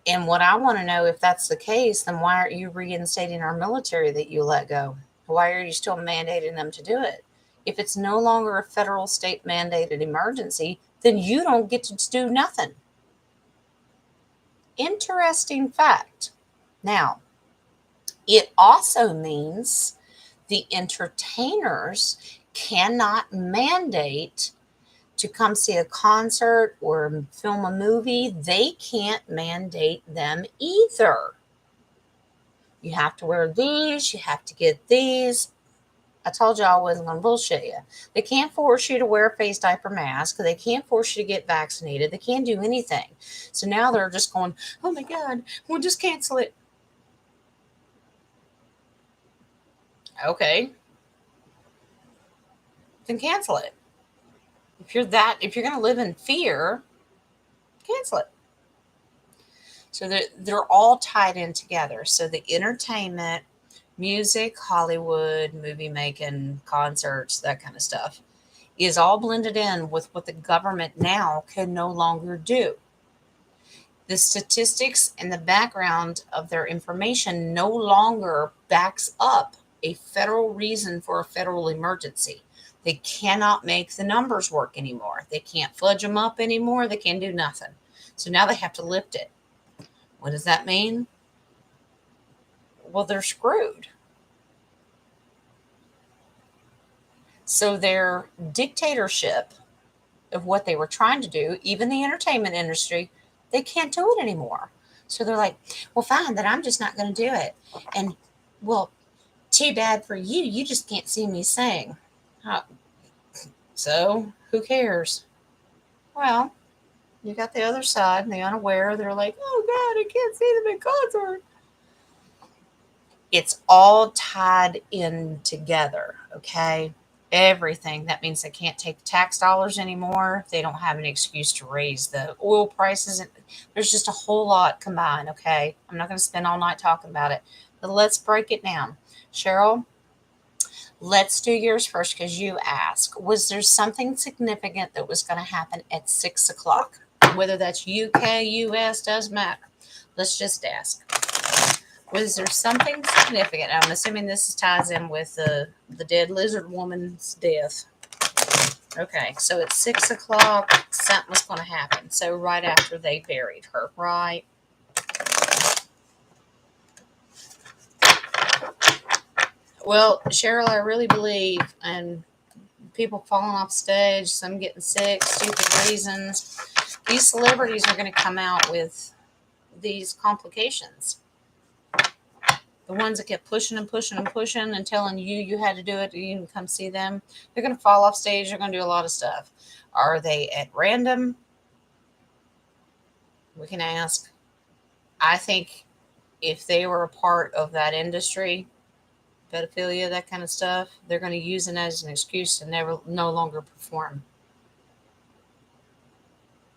And what I want to know, if that's the case, then why aren't you reinstating our military that you let go? Why are you still mandating them to do it? If it's no longer a federal state mandated emergency, then you don't get to do nothing. Interesting fact. Now, it also means the entertainers cannot mandate to come see a concert or film a movie. They can't mandate them either. You have to wear these, you have to get these. I told you I wasn't going to bullshit you. They can't force you to wear a face diaper mask. They can't force you to get vaccinated. They can't do anything. So now they're just going, oh my God, we'll just cancel it. Okay. Then cancel it. If you're going to live in fear, cancel it. So they're all tied in together. So the entertainment, music, Hollywood, movie making, concerts, that kind of stuff is all blended in with what the government now can no longer do. The statistics and the background of their information no longer backs up a federal reason for a federal emergency. They cannot make the numbers work anymore. They can't fudge them up anymore. They can't do nothing. So now they have to lift it. What does that mean? Well, they're screwed. So their dictatorship of what they were trying to do, even the entertainment industry, they can't do it anymore. So they're like, well, fine, then I'm just not going to do it. And, well, too bad for you. You just can't see me sing. So who cares? Well, you got the other side, and the unaware. They're like, oh, God, I can't see them in concert. It's all tied in together, okay? Everything. That means they can't take the tax dollars anymore. They don't have an excuse to raise the oil prices. There's just a whole lot combined, okay? I'm not going to spend all night talking about it, but let's break it down. Cheryl, let's do yours first because you asked. Was there something significant that was going to happen at 6 o'clock? Whether that's UK, US, doesn't matter. Let's just ask. Was there something significant? I'm assuming this ties in with the dead lizard woman's death. Okay, so at 6 o'clock, something was going to happen. So right after they buried her, right? Well, Cheryl, I really believe, and people falling off stage, some getting sick, stupid reasons. These celebrities are going to come out with these complications. The ones that kept pushing and pushing and pushing and telling you had to do it, you can come see them. They're going to fall off stage. They're going to do a lot of stuff. Are they at random? We can ask. I think if they were a part of that industry, pedophilia, that kind of stuff, they're going to use it as an excuse to no longer perform.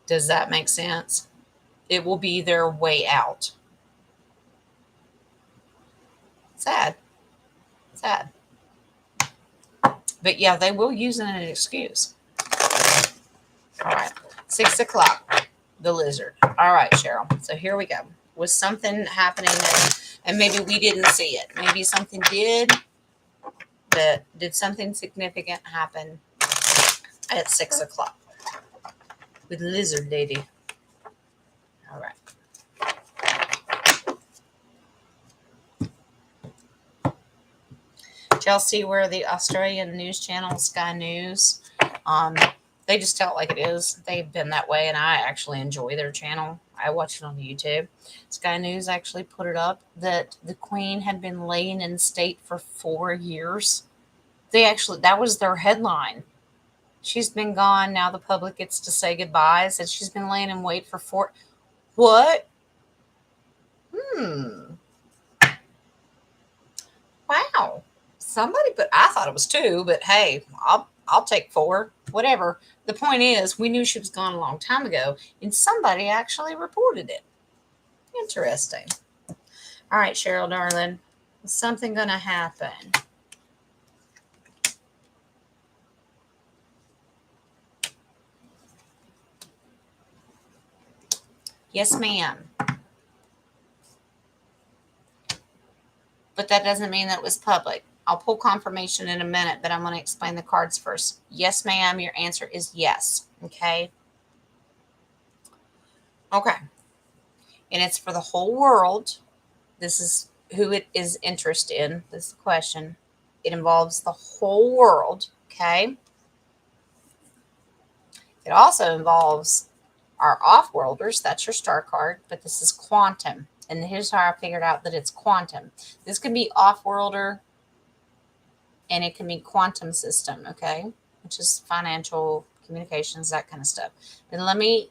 Does that make sense? It will be their way out. Sad. Sad. But yeah, they will use it as an excuse. All right. 6 o'clock. The lizard. All right, Cheryl. So here we go. Was something happening and maybe we didn't see it? Maybe something did. Did something significant happen at 6 o'clock with Lizard Lady? All right. Did y'all see where the Australian news channel Sky News? They just tell it like it is. They've been that way, and I actually enjoy their channel. I watch it on YouTube. Sky News actually put it up that the Queen had been laying in state for 4 years. That was their headline. She's been gone. Now the public gets to say goodbye. Said she's been laying in wait for 4. What? Wow. But I thought it was 2, but hey, I'll take 4. Whatever. The point is, we knew she was gone a long time ago, and somebody actually reported it. Interesting. All right, Cheryl, darling. Is something going to happen? Yes, ma'am. But that doesn't mean that it was public. I'll pull confirmation in a minute, but I'm going to explain the cards first. Yes, ma'am. Your answer is yes. Okay. Okay. And it's for the whole world. This is who it is interested in. This is the question. It involves the whole world. Okay. It also involves our off-worlders. That's your star card, but this is quantum. And here's how I figured out that it's quantum. This can be off-worlder and it can be quantum system, okay? Which is financial communications, that kind of stuff. And let me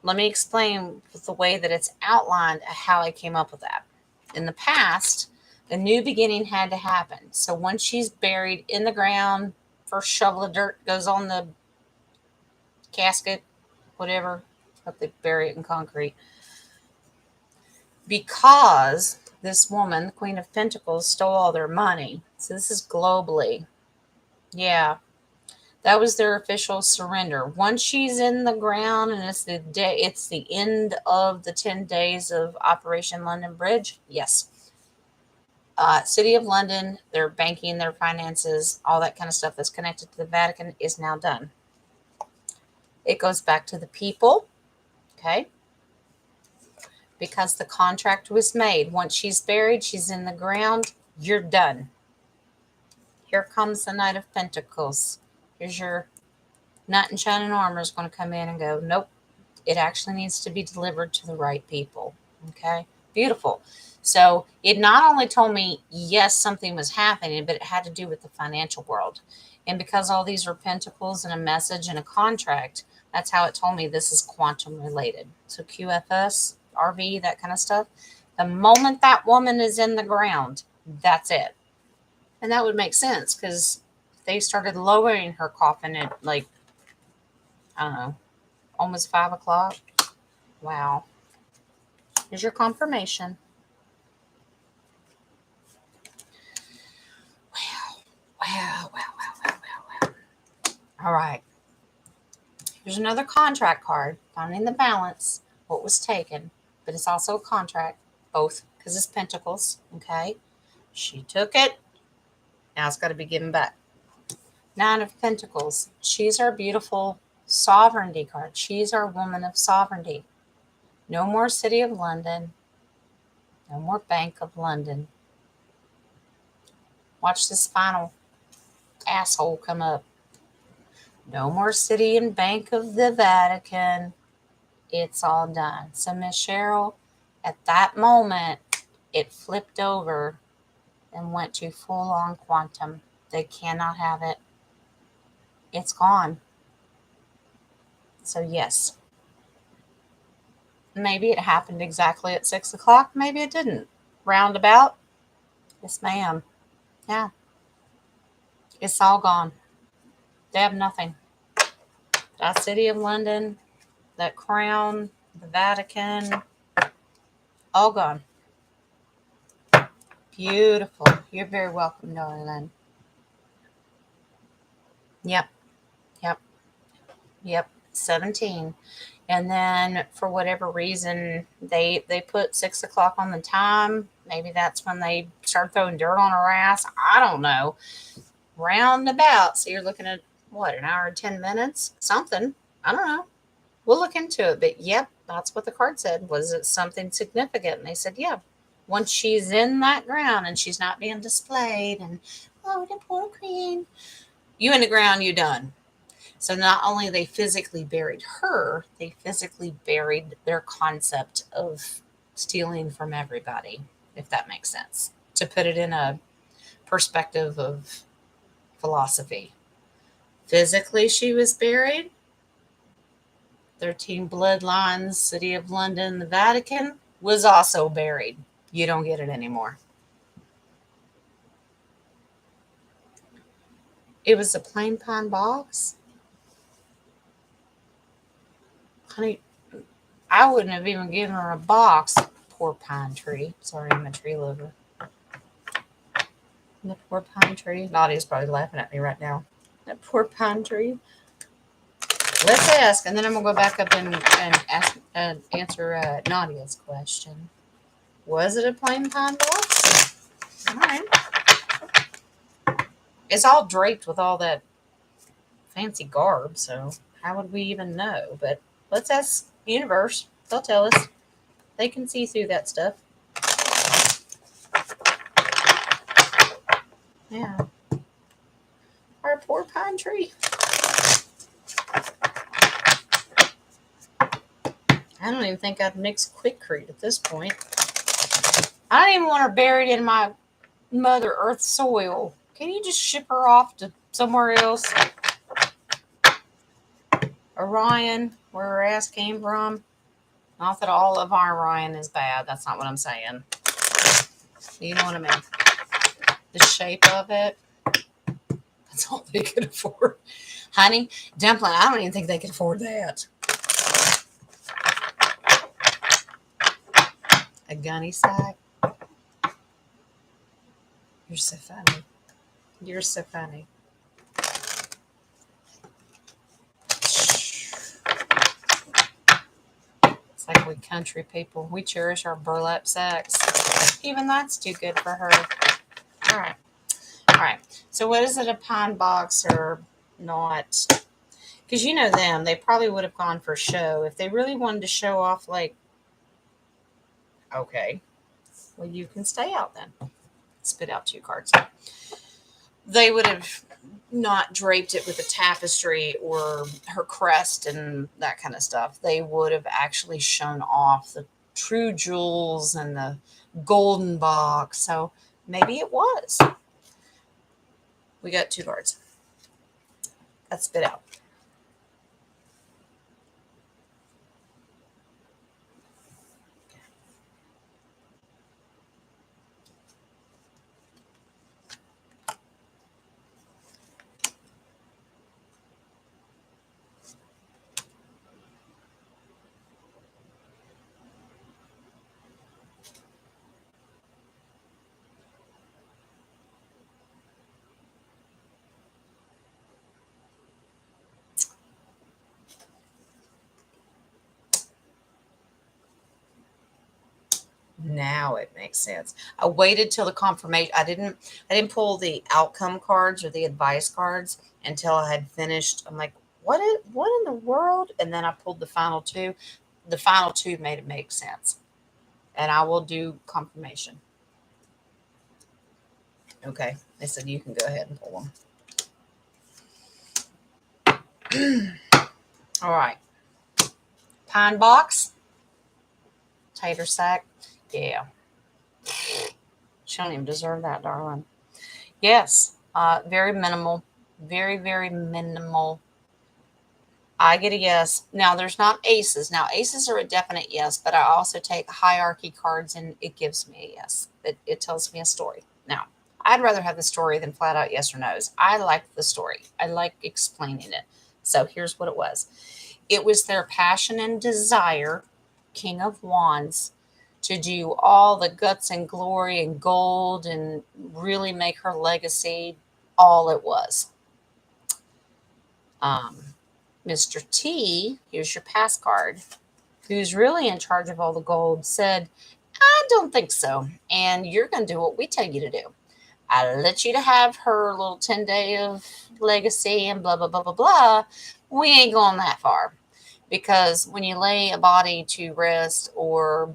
explain the way that it's outlined how I came up with that. In the past, the new beginning had to happen. So once she's buried in the ground, first shovel of dirt goes on the casket, whatever, but they bury it in concrete. Because this woman, the Queen of Pentacles, stole all their money. So this is globally. Yeah. That was their official surrender. Once she's in the ground and it's the end of the 10 days of Operation London Bridge. Yes. City of London, their banking, their finances, all that kind of stuff that's connected to the Vatican is now done. It goes back to the people. Okay. Because the contract was made. Once she's buried, she's in the ground, you're done. Here comes the Knight of Pentacles. Here's your knight in shining armor is going to come in and go, nope, it actually needs to be delivered to the right people. Okay, beautiful. So it not only told me, yes, something was happening, but it had to do with the financial world. And because all these are pentacles and a message and a contract, that's how it told me this is quantum related. So QFS, RV, that kind of stuff. The moment that woman is in the ground, that's it. And that would make sense because they started lowering her coffin at like, I don't know, almost 5 o'clock. Wow. Here's your confirmation. Wow. All right. Here's another contract card, finding the balance, what was taken, but it's also a contract, both because it's pentacles, okay? She took it, now it's got to be given back. 9 of Pentacles, she's our beautiful sovereignty card. She's our woman of sovereignty. No more City of London, no more Bank of London. Watch this final asshole come up. No more City and Bank of the Vatican. It's all done. So, Miss Cheryl, at that moment, it flipped over and went to full-on quantum. They cannot have it. It's gone. So, yes. Maybe it happened exactly at 6 o'clock. Maybe it didn't. Roundabout. Yes, ma'am. Yeah. It's all gone. They have nothing. That City of London, that crown, the Vatican, all gone. Beautiful. You're very welcome, darling. Yep. 17. And then for whatever reason, they put 6 o'clock on the time. Maybe that's when they start throwing dirt on her ass. I don't know. Roundabout. So you're looking at what, an hour and 10 minutes? Something. I don't know. We'll look into it. But yep, that's what the card said. Was it something significant? And they said, yeah. Once she's in that ground and she's not being displayed and, oh, the poor queen. You in the ground, you done. So not only they physically buried her, they physically buried their concept of stealing from everybody, if that makes sense. To put it in a perspective of philosophy. Physically, she was buried. 13 bloodlines, City of London, the Vatican was also buried. You don't get it anymore. It was a plain pine box. Honey, I wouldn't have even given her a box. Poor pine tree. Sorry, I'm a tree lover. The poor pine tree. Nadia's probably laughing at me right now. That poor pine tree. Let's ask, and then I'm going to go back up and ask, answer Nadia's question. Was it a plain pine box? All right. It's all draped with all that fancy garb, so how would we even know? But let's ask the universe. They'll tell us. They can see through that stuff. Yeah. Our poor pine tree. I don't even think I'd mix Quikrete at this point. I don't even want her buried in my Mother Earth soil. Can you just ship her off to somewhere else? Orion, where her ass came from. Not that all of our Orion is bad. That's not what I'm saying. You know what I mean? The shape of it. That's all they could afford. Honey, dumpling, I don't even think they could afford that. A gunny sack. You're so funny. You're so funny. It's like we country people. We cherish our burlap sacks. Even that's too good for her. All right. All right. So what is it, a pine box or not? Because you know them. They probably would have gone for show. If they really wanted to show off, like, okay, well, you can stay out then. Spit out 2 cards. They would have not draped it with a tapestry or her crest and that kind of stuff. They would have actually shown off the true jewels and the golden box. So maybe it was. We got 2 cards. That's spit out. Now it makes sense. I waited till the confirmation. I didn't pull the outcome cards or the advice cards until I had finished. I'm like, what in the world? And then I pulled the final two. The final two made it make sense. And I will do confirmation. Okay. They said you can go ahead and pull them. All right. Pine box. Tater sack. Yeah. She don't even deserve that, darling. Yes. Very minimal. Very, very minimal. I get a yes. Now, there's not aces. Now, aces are a definite yes, but I also take hierarchy cards and it gives me a yes. It tells me a story. Now, I'd rather have the story than flat out yes or no's. I like the story, I like explaining it. So, here's what it was. It was their passion and desire, King of Wands, to do all the guts and glory and gold and really make her legacy all it was. Um, Mr. T, here's your pass card, who's really in charge of all the gold, said, I don't think so. And you're going to do what we tell you to do. I let you to have her little 10-day of legacy and blah, blah, blah, blah, blah. We ain't going that far. Because when you lay a body to rest or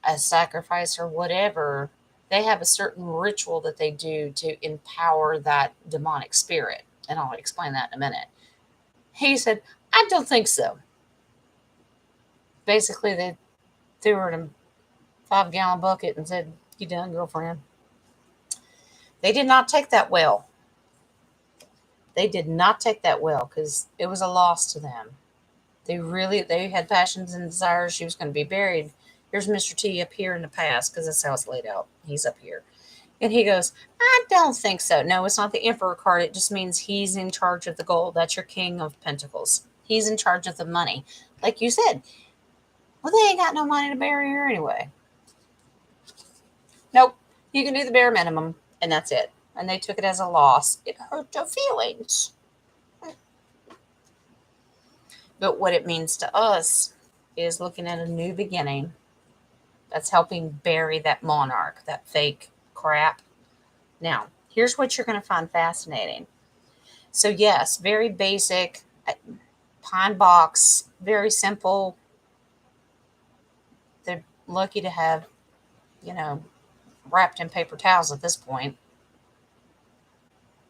a sacrifice or whatever, they have a certain ritual that they do to empower that demonic spirit. And I'll explain that in a minute. He said, I don't think so. Basically, they threw her in a 5-gallon bucket and said, you done, girlfriend? They did not take that well. They did not take that well because it was a loss to them. They had passions and desires. She was going to be buried. Here's Mr. T up here in the past because that's how it's laid out. He's up here. And he goes, I don't think so. No, it's not the Emperor card. It just means he's in charge of the gold. That's your King of Pentacles. He's in charge of the money. Like you said, well, they ain't got no money to bury her anyway. Nope. You can do the bare minimum, and that's it. And they took it as a loss. It hurt their feelings. But what it means to us is looking at a new beginning that's helping bury that monarch, that fake crap. Now, here's what you're going to find fascinating. So, yes, very basic pine box, very simple. They're lucky to have, wrapped in paper towels at this point.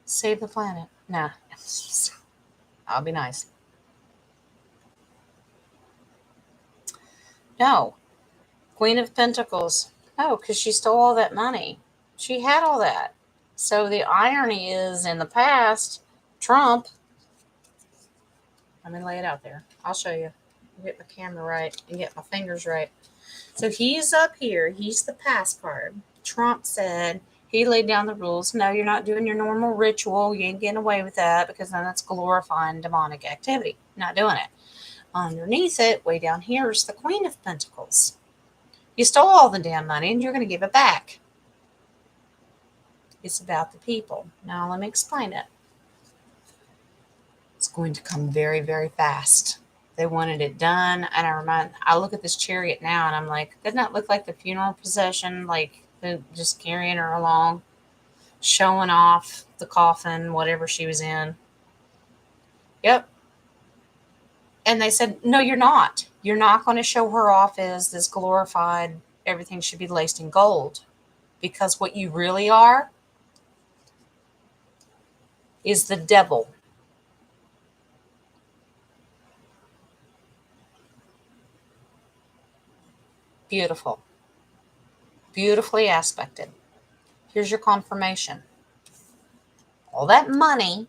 Save the planet. Nah, I'll be nice. No. Queen of Pentacles. No, because she stole all that money. She had all that. So the irony is, in the past, Trump, let me lay it out there. I'll show you. I'll get my camera right and get my fingers right. So he's up here. He's the pass card. Trump said, he laid down the rules. No, you're not doing your normal ritual. You ain't getting away with that because then that's glorifying demonic activity. Not doing it. Underneath it, way down here, is the Queen of Pentacles. You stole all the damn money and you're going to give it back. It's about the people. Now let me explain it. It's going to come very, very fast. They wanted it done. And I look at this chariot now and I'm like, doesn't that look like the funeral procession? Like they're just carrying her along, showing off the coffin, whatever she was in. Yep. And they said, no, you're not. You're not going to show her off as this glorified, everything should be laced in gold. Because what you really are is the devil. Beautiful. Beautifully aspected. Here's your confirmation. All that money,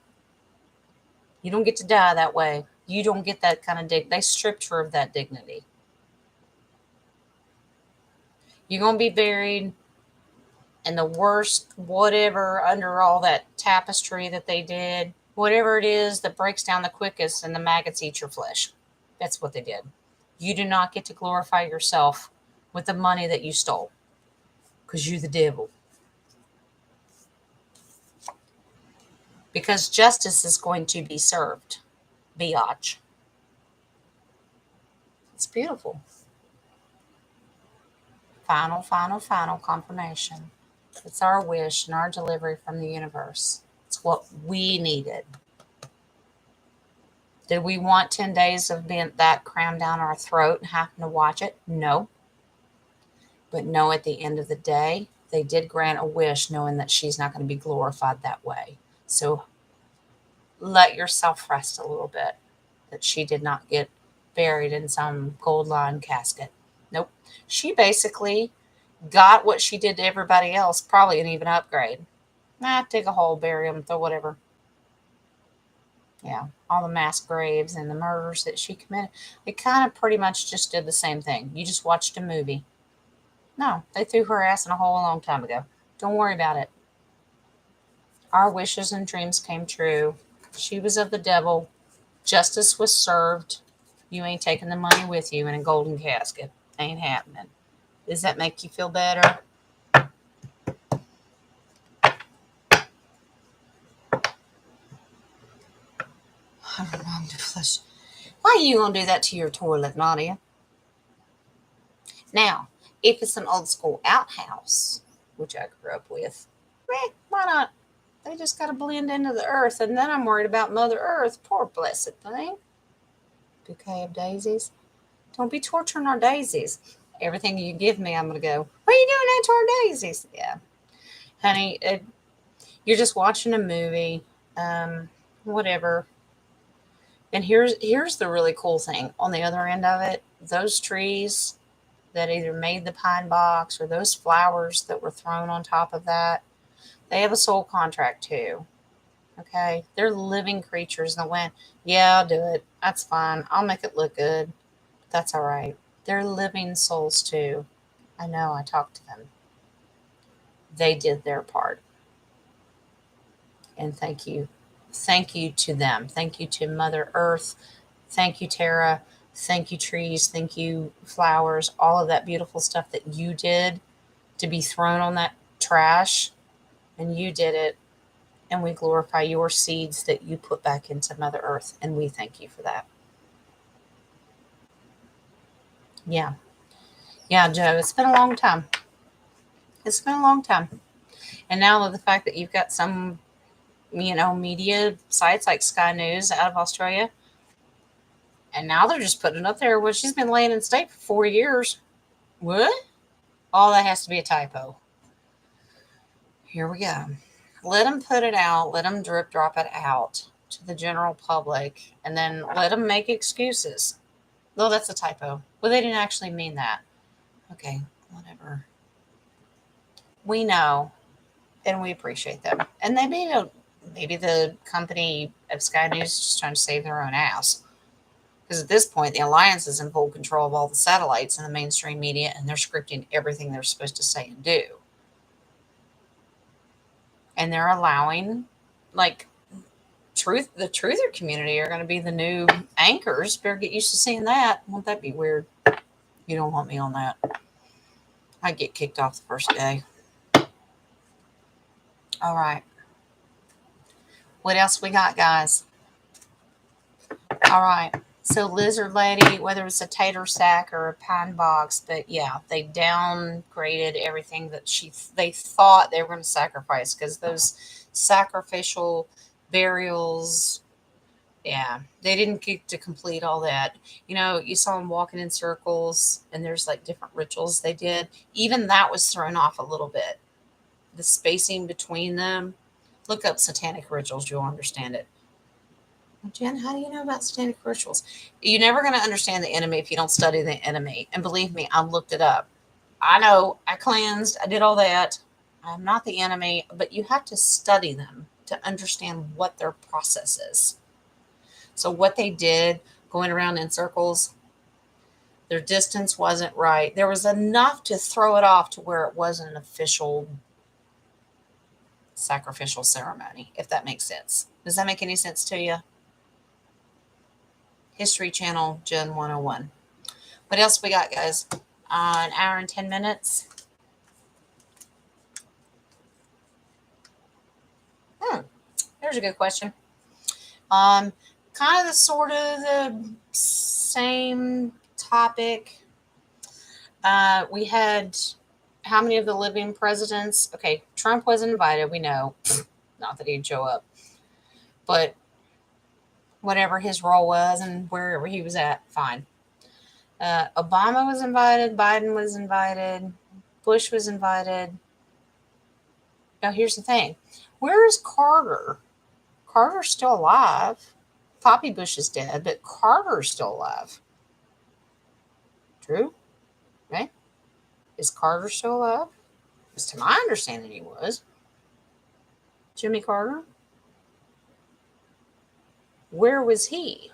you don't get to die that way. You don't get that kind of they stripped her of that dignity. You're going to be buried in the worst whatever under all that tapestry that they did. Whatever it is that breaks down the quickest and the maggots eat your flesh. That's what they did. You do not get to glorify yourself with the money that you stole because you're the devil. Because justice is going to be served. Biatch. It's beautiful. final confirmation. It's our wish and our delivery from the universe. It's what we needed. Did we want 10 days of being that crammed down our throat and having to watch it? No. But no, at the end of the day, they did grant a wish knowing that she's not going to be glorified that way. So let yourself rest a little bit that she did not get buried in some gold lined casket. Nope. She basically got what she did to everybody else, probably an even upgrade. Dig a hole, bury them, throw whatever. Yeah, all the mass graves and the murders that she committed. It kind of pretty much just did the same thing. You just watched a movie. No, they threw her ass in a hole a long time ago. Don't worry about it. Our wishes and dreams came true. She was of the devil. Justice was served. You ain't taking the money with you in a golden casket. Ain't happening. Does that make you feel better? I don't know. I'm too flush. Why are you going to do that to your toilet, Nadia? Now, if it's an old school outhouse, which I grew up with, why not? They just got to blend into the earth. And then I'm worried about Mother Earth. Poor blessed thing. Bouquet of daisies. Don't be torturing our daisies. Everything you give me, I'm going to go, what are you doing that to our daisies? Yeah. Honey, you're just watching a movie, whatever. And here's the really cool thing. On the other end of it, those trees that either made the pine box or those flowers that were thrown on top of that, they have a soul contract too. Okay? They're living creatures that went, yeah, I'll do it. That's fine. I'll make it look good. That's all right. They're living souls too. I know, I talked to them. They did their part. And thank you. Thank you to them. Thank you to Mother Earth. Thank you, Tara. Thank you, trees. Thank you, flowers. All of that beautiful stuff that you did to be thrown on that trash. And you did it. And we glorify your seeds that you put back into Mother Earth. And we thank you for that. Yeah. Yeah, Joe, it's been a long time. It's been a long time. And now the fact that you've got some, media sites like Sky News out of Australia, and now they're just putting it up there. Well, she's been laying in state for 4 years. What? All that has to be a typo. Here we go. Let them put it out. Let them drop it out to the general public, and then let them make excuses. No, that's a typo. Well, they didn't actually mean that. Okay, whatever. We know, and we appreciate them. And they maybe the company of Sky News is just trying to save their own ass. Because at this point, the alliance is in full control of all the satellites and the mainstream media, and they're scripting everything they're supposed to say and do. And they're allowing, like, the truther community are going to be the new anchors. Better get used to seeing that. Won't that be weird? You don't want me on that. I'd get kicked off the first day. All right. What else we got, guys? All right. So Lizard Lady, whether it's a tater sack or a pine box, but yeah, they downgraded everything that they thought they were going to sacrifice, because those sacrificial burials, yeah, they didn't get to complete all that. You saw them walking in circles, and there's like different rituals they did. Even that was thrown off a little bit. The spacing between them. Look up satanic rituals, you'll understand it. Jen, how do you know about satanic rituals? You're never going to understand the enemy if you don't study the enemy. And believe me, I've looked it up. I know, I cleansed, I did all that. I'm not the enemy, but you have to study them to understand what their process is. So what they did, going around in circles, their distance wasn't right. There was enough to throw it off to where it wasn't an official sacrificial ceremony, if that makes sense. Does that make any sense to you? History Channel, Gen 101. What else we got, guys? An hour and 10 minutes. There's a good question. Kind of the sort of the same topic. We had how many of the living presidents? Okay, Trump wasn't invited. We know, not that he'd show up, but whatever his role was and wherever he was at, fine. Obama was invited. Biden was invited. Bush was invited. Now, here's the thing. Where is Carter? Carter's still alive. Poppy Bush is dead, but Carter's still alive. True? Right? Is Carter still alive? Because to my understanding, he was. Jimmy Carter? Where was he?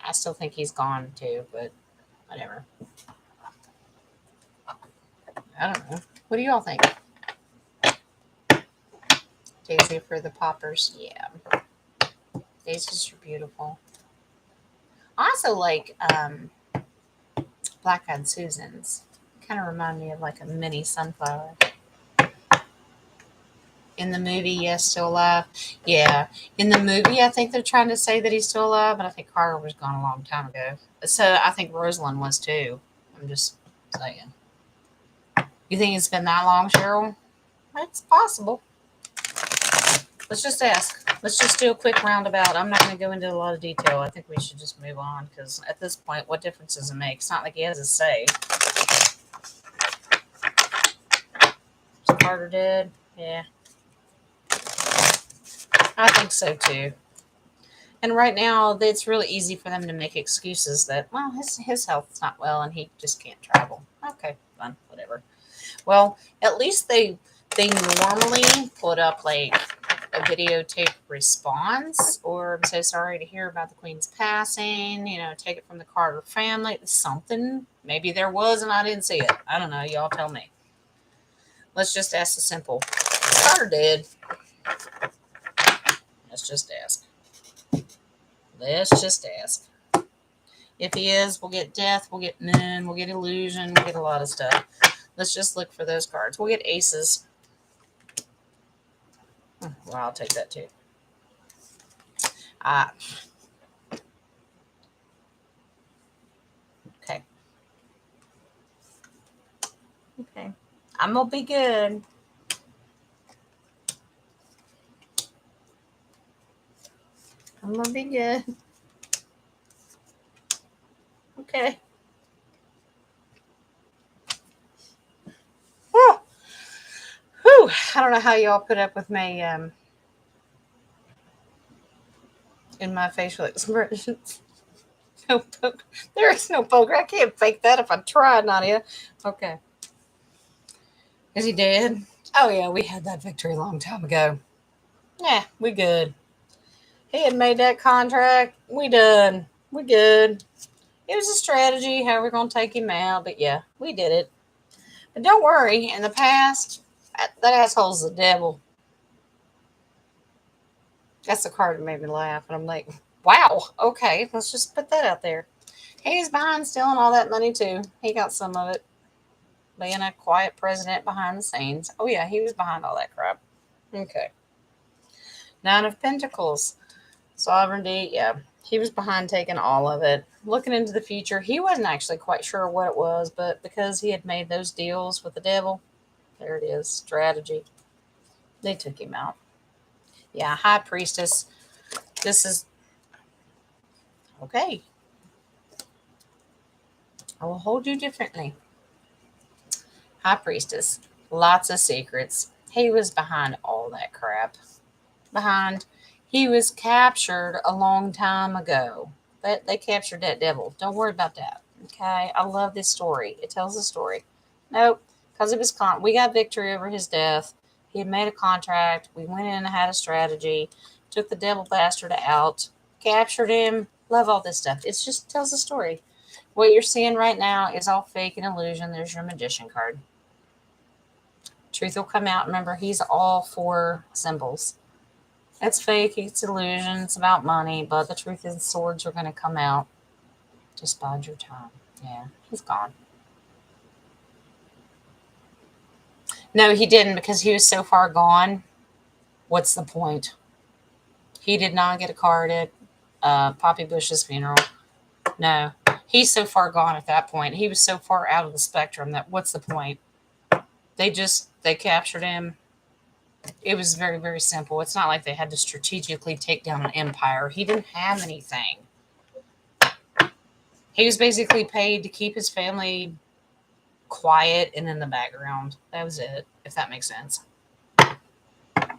I still think he's gone too, but whatever. I don't know. What do y'all think? Daisy for the poppers. Yeah. Daisies are beautiful. I also like Black Eyed Susans. Kind of remind me of like a mini sunflower. In the movie, yes, still alive. Yeah. In the movie, I think they're trying to say that he's still alive, but I think Carter was gone a long time ago. So I think Rosalind was too. I'm just saying. You think it's been that long, Cheryl? It's possible. Let's just ask. Let's just do a quick roundabout. I'm not going to go into a lot of detail. I think we should just move on because at this point, what difference does it make? It's not like he has a say. Is Carter dead? Yeah. I think so too. And right now, it's really easy for them to make excuses that, well, his health's not well and he just can't travel. Okay, fine, whatever. Well, at least they normally put up like a videotape response, or I'm so sorry to hear about the Queen's passing, take it from the Carter family, something. Maybe there was and I didn't see it. I don't know. Y'all tell me. Let's just ask the simple. Carter dead. Let's just ask. Let's just ask. If he is, we'll get death, we'll get moon, we'll get illusion, we'll get a lot of stuff. Let's just look for those cards. We'll get aces. Well, I'll take that too. Okay. Okay. I'm going to be good. I'm going to be good. Okay. Whew. Whew. I don't know how y'all put up with me in my facial expressions. No poker. There is no poker. I can't fake that if I tried, Nadia. Okay. Is he dead? Oh, yeah, we had that victory a long time ago. Yeah, we good. He had made that contract. We done. We good. It was a strategy, how we're going to take him out. But yeah, we did it. But don't worry. In the past, that asshole's the devil. That's the card that made me laugh. And I'm like, wow, okay, let's just put that out there. He's behind stealing all that money too. He got some of it. Being a quiet president behind the scenes. Oh yeah, he was behind all that crap. Okay. Nine of Pentacles. Sovereignty, yeah. He was behind taking all of it. Looking into the future, he wasn't actually quite sure what it was, but because he had made those deals with the devil, there it is, strategy. They took him out. Yeah, High Priestess. This is okay. I will hold you differently. High Priestess. Lots of secrets. He was behind all that crap. He was captured a long time ago. They captured that devil. Don't worry about that. Okay? I love this story. It tells a story. Nope. Because it was we got victory over his death. He had made a contract. We went in and had a strategy. Took the devil bastard out. Captured him. Love all this stuff. It just tells a story. What you're seeing right now is all fake and illusion. There's your magician card. Truth will come out. Remember, he's all for symbols. It's fake. It's illusion. It's about money. But the truth is, swords are going to come out. Just bide your time. Yeah, he's gone. No, he didn't because he was so far gone. What's the point? He did not get a card at Poppy Bush's funeral. No. He's so far gone at that point. He was so far out of the spectrum that what's the point? They captured him. It was very, very simple. It's not like they had to strategically take down an empire. He didn't have anything. He was basically paid to keep his family quiet and in the background. That was it, if that makes sense.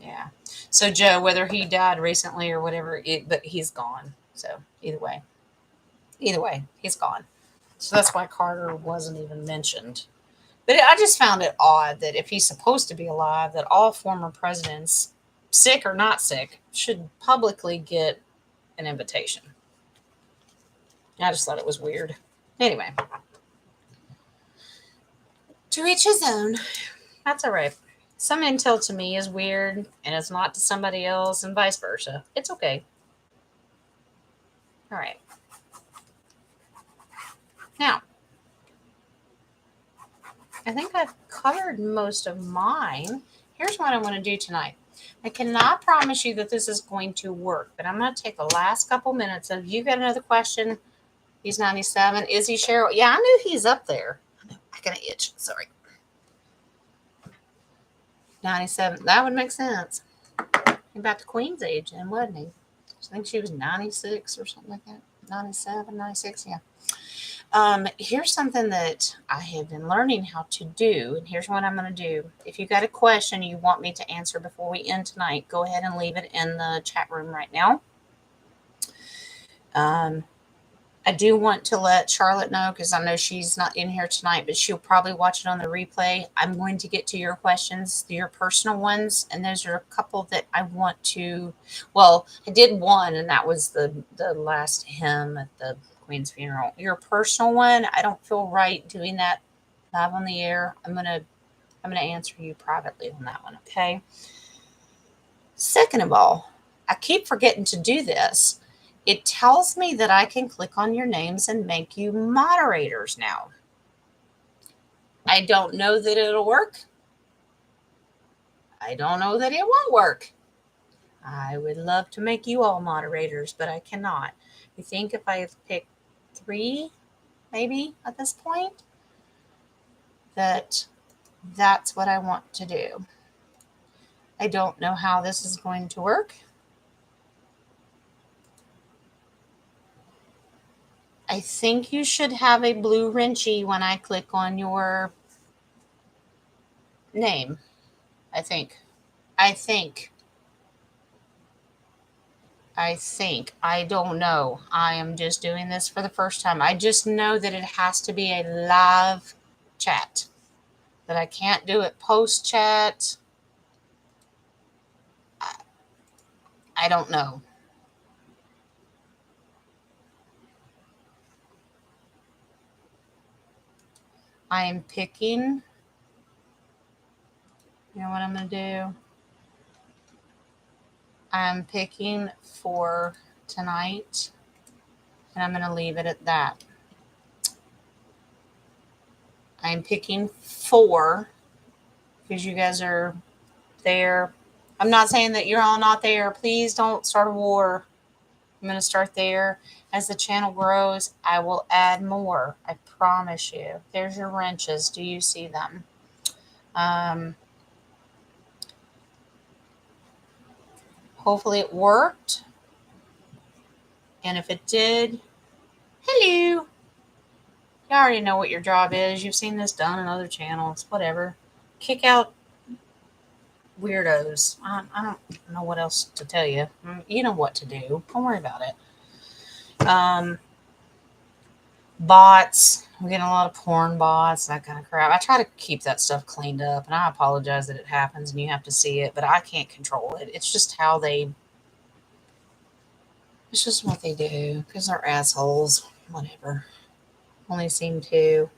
Yeah. So Joe, whether he died recently or whatever, but he's gone. So either way, he's gone. So that's why Carter wasn't even mentioned. But I just found it odd that if he's supposed to be alive, that all former presidents, sick or not sick, should publicly get an invitation. I just thought it was weird. Anyway, to each his own. That's all right. Some intel to me is weird, and it's not to somebody else, and vice versa. It's okay. All right. Now, I think I've covered most of mine. Here's what I want to do tonight. I cannot promise you that this is going to work, but I'm going to take the last couple minutes. If you got another question, he's 97. Is he Cheryl? Yeah, I knew he's up there. I got an itch. Sorry. 97. That would make sense. About the Queen's age, then, wasn't he? I think she was 96 or something like that. 97, 96, yeah. Here's something that I have been learning how to do, and here's what I'm going to do. If you got a question you want me to answer before we end tonight, go ahead and leave it in the chat room right now. I do want to let Charlotte know, because I know she's not in here tonight, but she'll probably watch it on the replay. I'm going to get to your questions, your personal ones, and those are a couple that I want to. Well, I did one, and that was the last hymn at the Queen's funeral. Your personal one, I don't feel right doing that live on the air. I'm gonna answer you privately on that one, okay? Second of all, I keep forgetting to do this. It tells me that I can click on your names and make you moderators now. I don't know that it'll work. I don't know that it won't work. I would love to make you all moderators, but I cannot. I think if I pick 3, maybe at this point, that's what I want to do. I don't know how this is going to work. I think you should have a blue wrenchy when I click on your name. I think. I don't know. I am just doing this for the first time. I just know that it has to be a live chat, that I can't do it post chat. I don't know. I am picking. You know what I'm going to do? I'm picking for tonight, and I'm going to leave it at that. I'm picking 4 because you guys are there. I'm not saying that you're all not there. Please don't start a war. I'm going to start there. As the channel grows, I will add more. I promise you. There's your wrenches. Do you see them? Hopefully it worked. And if it did, hello. You already know what your job is. You've seen this done in other channels. Whatever. Kick out weirdos. I don't know what else to tell you. You know what to do. Don't worry about it. Bots. We're getting a lot of porn bots, that kind of crap. I try to keep that stuff cleaned up, and I apologize that it happens and you have to see it, but I can't control it. It's just how they. It's just what they do, because they're assholes. Whatever. Only seen 2.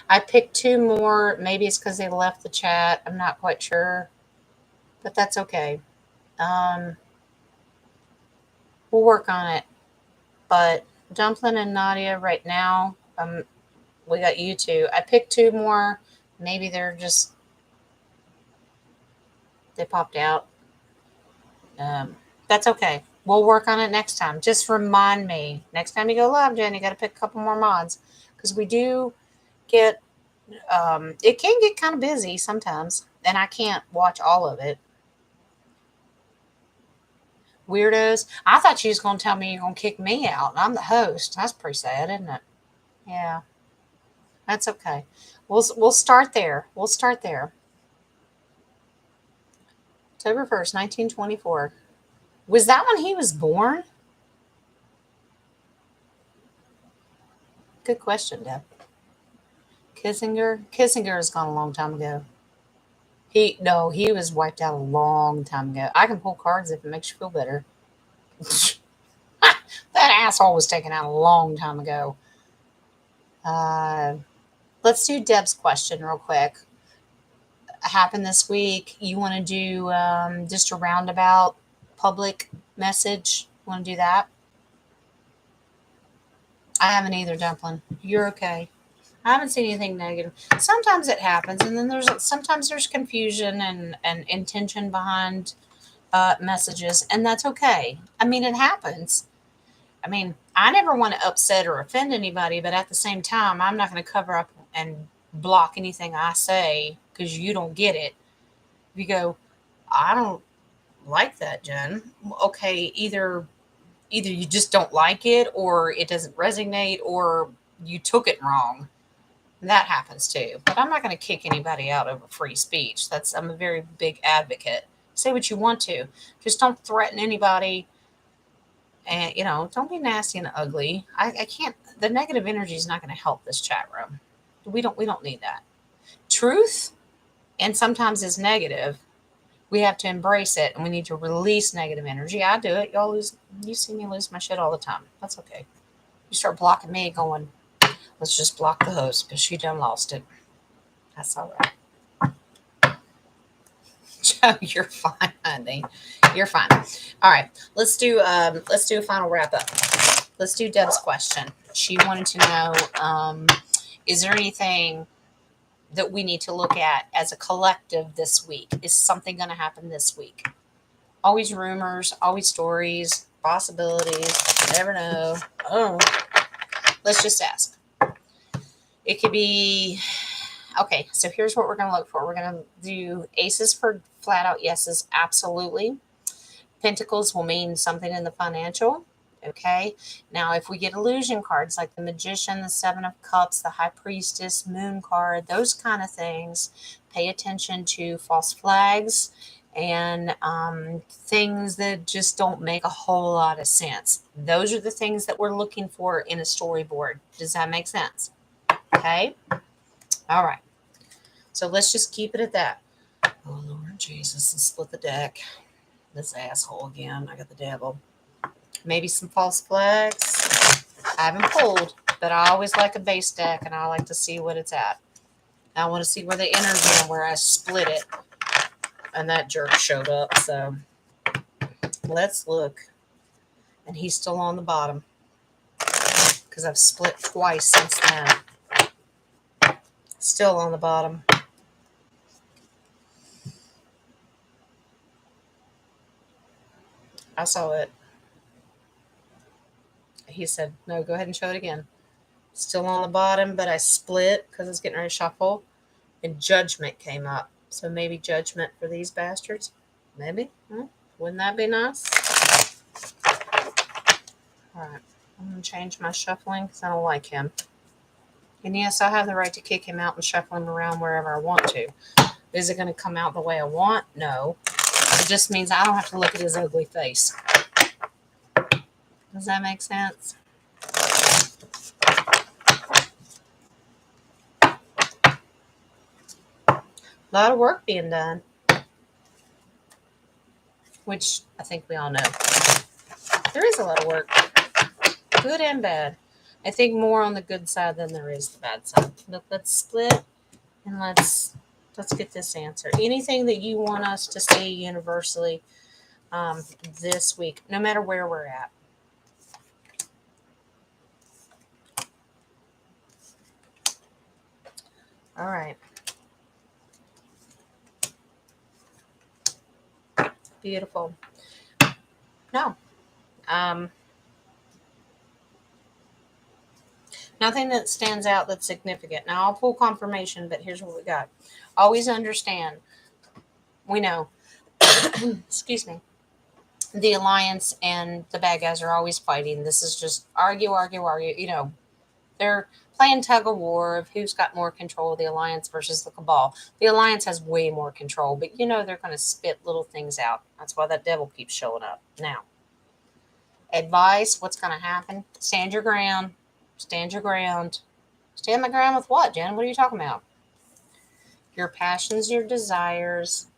I picked 2 more. Maybe it's because they left the chat. I'm not quite sure, but that's okay. We'll work on it. But Dumplin' and Nadia right now, we got you 2. I picked 2 more. Maybe they're just, they popped out. That's okay. We'll work on it next time. Just remind me. Next time you go live, Jen, you got to pick a couple more mods. Because we do get, it can get kind of busy sometimes. And I can't watch all of it. Weirdos. I thought you was going to tell me you're going to kick me out. I'm the host. That's pretty sad, isn't it? Yeah. That's okay. We'll start there. We'll start there. October 1st, 1924. Was that when he was born? Good question, Deb. Kissinger? Kissinger has gone a long time ago. He was wiped out a long time ago. I can pull cards if it makes you feel better. That asshole was taken out a long time ago. Let's do Deb's question real quick. Happened this week. You want to do just a roundabout public message? Want to do that? I haven't either, Dumpling. You're okay. I haven't seen anything negative. Sometimes it happens, and then sometimes there's confusion and intention behind messages, and that's okay. I mean, it happens. I mean, I never want to upset or offend anybody, but at the same time, I'm not going to cover up and block anything I say because you don't get it. If you go, I don't like that, Jen. Okay, either you just don't like it, or it doesn't resonate, or you took it wrong. That happens too. But I'm not going to kick anybody out over free speech. I'm a very big advocate. Say what you want to. Just don't threaten anybody. And, don't be nasty and ugly. I can't. The negative energy is not going to help this chat room. We don't need that. Truth, and sometimes is negative. We have to embrace it, and we need to release negative energy. I do it. You see me lose my shit all the time. That's okay. You start blocking me going, let's just block the host because she done lost it. That's all right. Joe, you're fine, honey. You're fine. All right. Let's do a final wrap up. Let's do Deb's question. She wanted to know, is there anything that we need to look at as a collective this week? Is something going to happen this week? Always rumors, always stories, possibilities. Never know. Oh, let's just ask. It could be, okay, so here's what we're going to look for. We're going to do aces for flat out yeses, absolutely. Pentacles will mean something in the financial. Okay, now if we get illusion cards like the Magician, the Seven of Cups, the High Priestess, Moon card, those kind of things, pay attention to false flags and things that just don't make a whole lot of sense. Those are the things that we're looking for in a storyboard. Does that make sense? Okay. All right. So let's just keep it at that. Oh, Lord Jesus, and split the deck. This asshole again. I got the devil. Maybe some false flags. I haven't pulled, but I always like a base deck, and I like to see what it's at. I want to see where the energy and where I split it. And that jerk showed up, so let's look. And he's still on the bottom because I've split twice since then. Still on the bottom. I saw it. He said, no, go ahead and show it again. Still on the bottom, but I split because it's getting ready to shuffle. And Judgment came up. So maybe Judgment for these bastards. Maybe. Wouldn't that be nice? All right. I'm going to change my shuffling because I don't like him. And yes, I have the right to kick him out and shuffle him around wherever I want to. Is it going to come out the way I want? No. It just means I don't have to look at his ugly face. Does that make sense? A lot of work being done. Which I think we all know. There is a lot of work. Good and bad. I think more on the good side than there is the bad side. But let's split and let's get this answer. Anything that you want us to see universally this week, no matter where we're at. All right. Beautiful. No. Nothing that stands out that's significant. Now I'll pull confirmation, but here's what we got. Always understand, we know, excuse me, the alliance and the bad guys are always fighting. This is just argue, argue, argue. They're playing tug of war of who's got more control, the alliance versus the cabal. The alliance has way more control, but they're going to spit little things out. That's why that devil keeps showing up. Now, advice, what's going to happen? Stand your ground. Stand your ground. Stand my ground with what, Jen? What are you talking about? Your passions, your desires,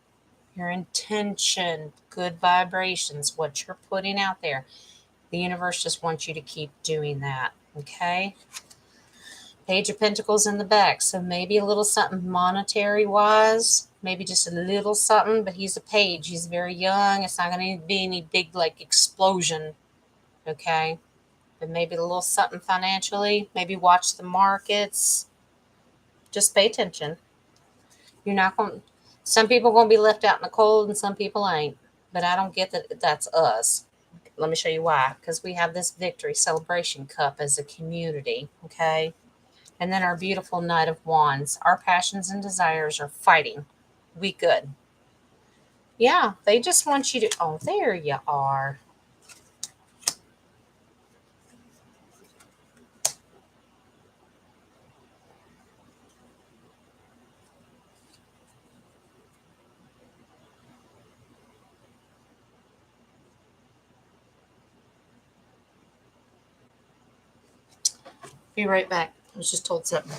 your intention, good vibrations, what you're putting out there. The universe just wants you to keep doing that. Okay? Page of Pentacles in the back. So maybe a little something monetary wise, maybe just a little something, but he's a page. He's very young. It's not going to be any big explosion. Okay? But maybe a little something financially. Maybe watch the markets. Just pay attention. You're not going. Some people are going to be left out in the cold, and some people ain't. But I don't get that. That's us. Let me show you why. Because we have this victory celebration cup as a community. Okay. And then our beautiful Knight of Wands. Our passions and desires are fighting. We good. Yeah, they just want you to. Oh, there you are. Be right back. I was just told something.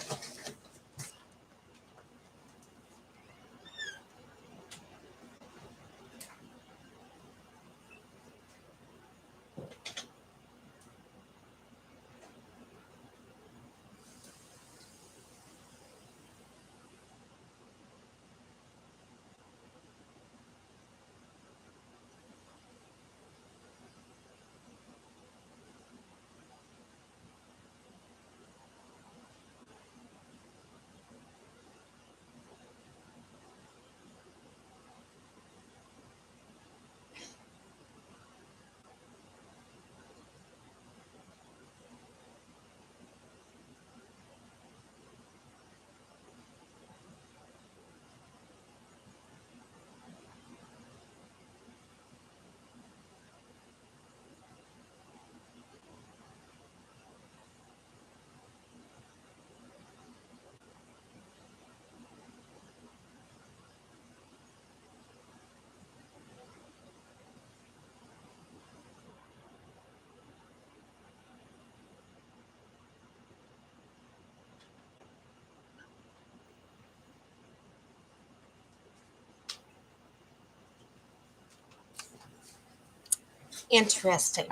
Interesting.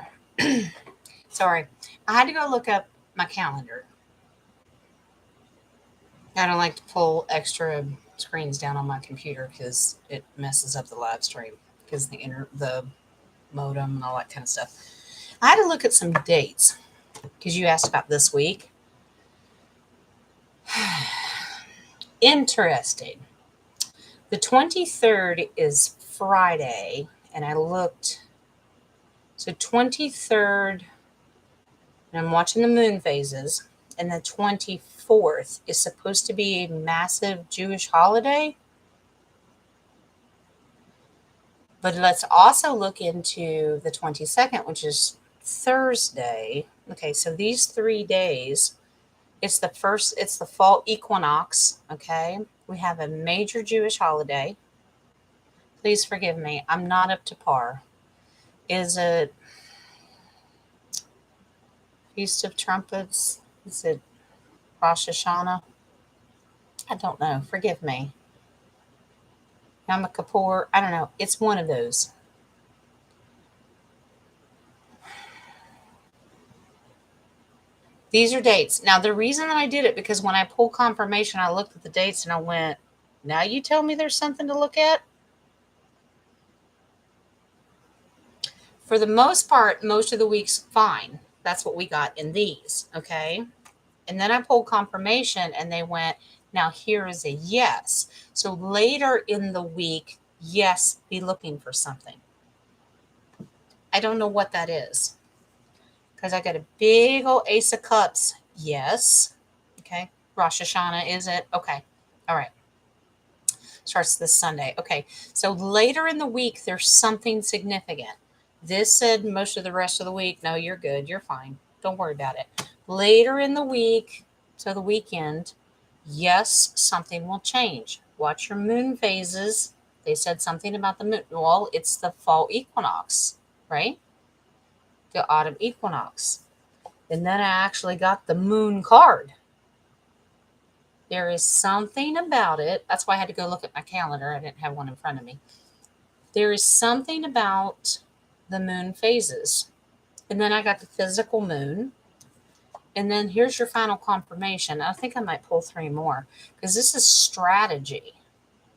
Sorry. I had to go look up my calendar. I don't like to pull extra screens down on my computer because it messes up the live stream because the modem and all that kind of stuff. I had to look at some dates because you asked about this week. Interesting. The 23rd is Friday, and I looked. So 23rd, and I'm watching the moon phases, and the 24th is supposed to be a massive Jewish holiday. But let's also look into the 22nd, which is Thursday. Okay, so these 3 days, it's the fall equinox. Okay, we have a major Jewish holiday. Please forgive me, I'm not up to par. Is it Feast of Trumpets? Is it Rosh Hashanah? I don't know. Forgive me. Yom Kippur? I don't know. It's one of those. These are dates. Now, the reason that I did it, because when I pulled confirmation, I looked at the dates and I went, now you tell me there's something to look at? For the most part, most of the week's fine. That's what we got in these, okay? And then I pulled confirmation and they went, now here is a yes. So later in the week, yes, be looking for something. I don't know what that is. Because I got a big old Ace of Cups. Yes. Okay. Rosh Hashanah, is it? Okay. All right. Starts this Sunday. Okay. So later in the week, there's something significant. This said most of the rest of the week, no, you're good. You're fine. Don't worry about it. Later in the week, so the weekend, yes, something will change. Watch your moon phases. They said something about the moon. Well, it's the fall equinox, right? The autumn equinox. And then I actually got the moon card. There is something about it. That's why I had to go look at my calendar. I didn't have one in front of me. There is something about the moon phases. And then I got the physical moon. And then here's your final confirmation. I think I might pull 3 more because this is strategy.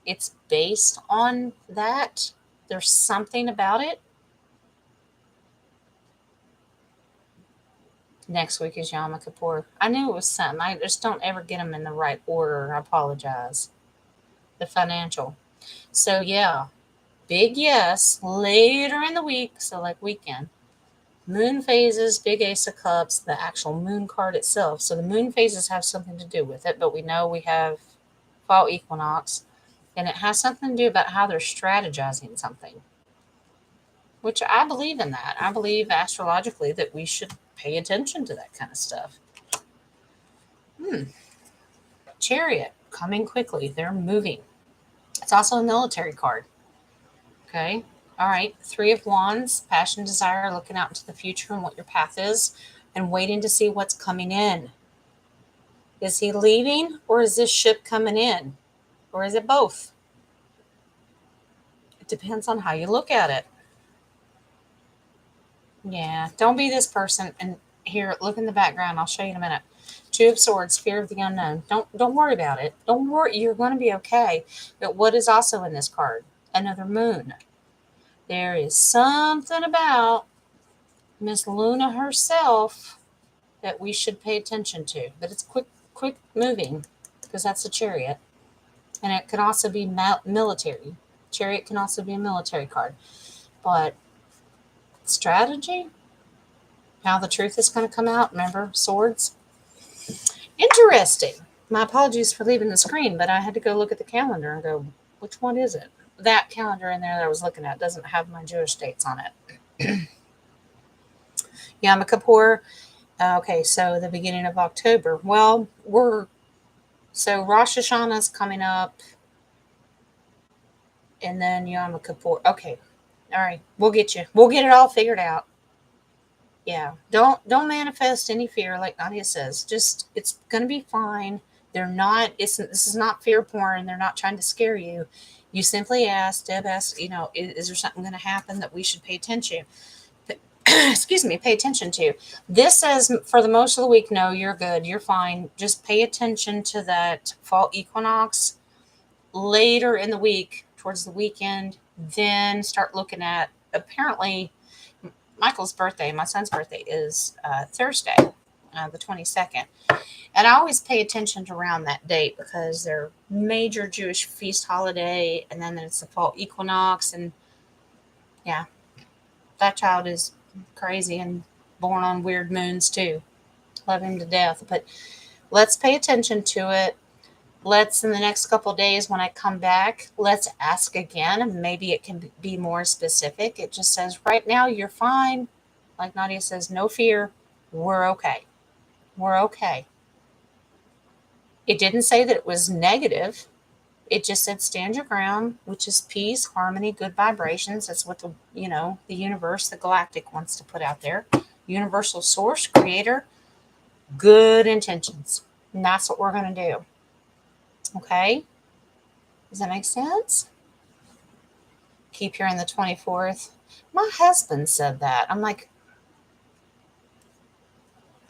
It's based on that. There's something about it. Next week is Yom Kippur. I knew it was something. I just don't ever get them in the right order. I apologize. The financial. So, yeah, big yes. Later in the week, so like weekend. Moon phases, big Ace of Cups, the actual moon card itself. So the moon phases have something to do with it, but we know we have fall equinox, and it has something to do about how they're strategizing something, which I believe in that. I believe astrologically that we should pay attention to that kind of stuff. Chariot, coming quickly. They're moving. It's also a military card. Okay. All right. 3 of Wands, passion, desire, looking out into the future and what your path is and waiting to see what's coming in. Is he leaving or is this ship coming in? Or is it both? It depends on how you look at it. Yeah. Don't be this person. And here, look in the background. I'll show you in a minute. 2 of Swords, fear of the unknown. Don't worry about it. Don't worry. You're going to be okay. But what is also in this card? Another moon. There is something about Miss Luna herself that we should pay attention to. But it's quick moving because that's a chariot. And it can also be military. Chariot can also be a military card. But strategy, how the truth is going to come out. Remember, swords. Interesting. My apologies for leaving the screen, but I had to go look at the calendar and go, which one is it? That calendar in there that I was looking at doesn't have my Jewish dates on it. Yom Kippur. Okay, so the beginning of October. Well, so Rosh Hashanah is coming up, and then Yom Kippur. Okay, all right, we'll get you. We'll get it all figured out. Yeah, don't manifest any fear, like Nadia says. Just it's gonna be fine. They're not. This is not fear porn. They're not trying to scare you. You simply ask. Deb asked, is there something going to happen that we should pay attention? Excuse me, pay attention to. This says for the most of the week, no, you're good, you're fine. Just pay attention to that fall equinox later in the week, towards the weekend. Then start looking at apparently Michael's birthday, my son's birthday is Thursday, the 22nd. And I always pay attention to around that date because they're major Jewish feast holiday. And then it's the fall equinox. And yeah, that child is crazy and born on weird moons too. Love him to death. But let's pay attention to it. Let's, in the next couple of days when I come back, let's ask again. And maybe it can be more specific. It just says, right now, you're fine. Like Nadia says, no fear. We're okay. We're okay. It didn't say that it was negative. It just said stand your ground, which is peace, harmony, good vibrations. That's what the universe, the galactic wants to put out there. Universal source, creator, good intentions. And that's what we're going to do. Okay? Does that make sense? Keep hearing the 24th. My husband said that. I'm like,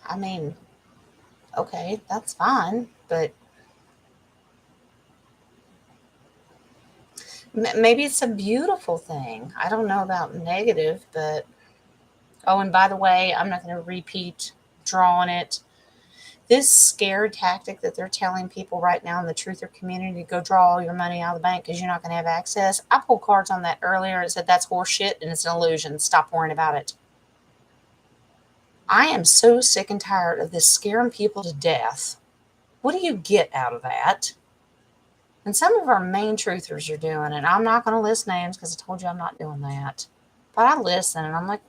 I mean, okay, that's fine, but maybe it's a beautiful thing. I don't know about negative, but oh, and by the way, I'm not going to repeat drawing it This scare tactic that they're telling people right now in the truther community to go draw all your money out of the bank because you're not going to have access. I pulled cards on that earlier and said that's horseshit and it's an illusion. Stop worrying about it. I am so sick and tired of this scaring people to death. What do you get out of that? And some of our main truthers are doing it. I'm not going to list names because I told you I'm not doing that. But I listen and I'm like,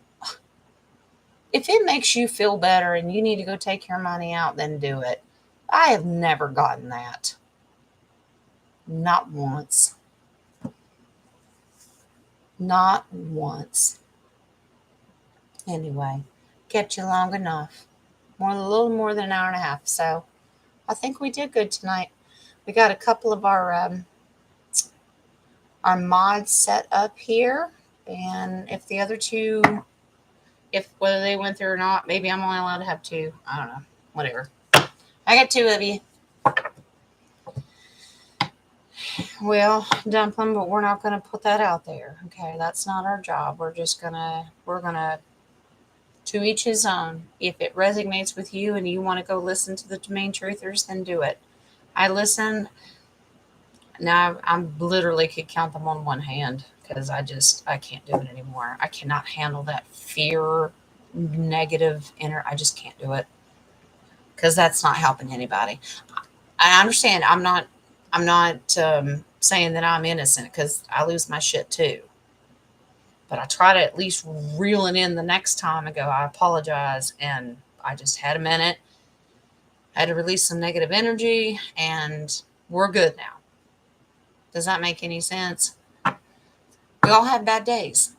if it makes you feel better and you need to go take your money out, then do it. I have never gotten that. Not once. Not once. Anyway, kept you long enough. A little more than an hour and a half. So I think we did good tonight. We got a couple of our mods set up here. And if the other two, whether they went through or not, maybe I'm only allowed to have two. I don't know. Whatever. I got two of you. Well, Dumpling, but we're not going to put that out there. Okay, that's not our job. We're going to each his own. If it resonates with you and you want to go listen to the main truthers, then do it. I listen. Now I literally could count them on one hand because I can't do it anymore. I cannot handle that fear, negative I just can't do it because that's not helping anybody. I understand. I'm not saying that I'm innocent because I lose my shit too. But I try to at least reel it in the next time and go, I apologize. And I just had a minute. I had to release some negative energy and we're good now. Does that make any sense? We all have bad days.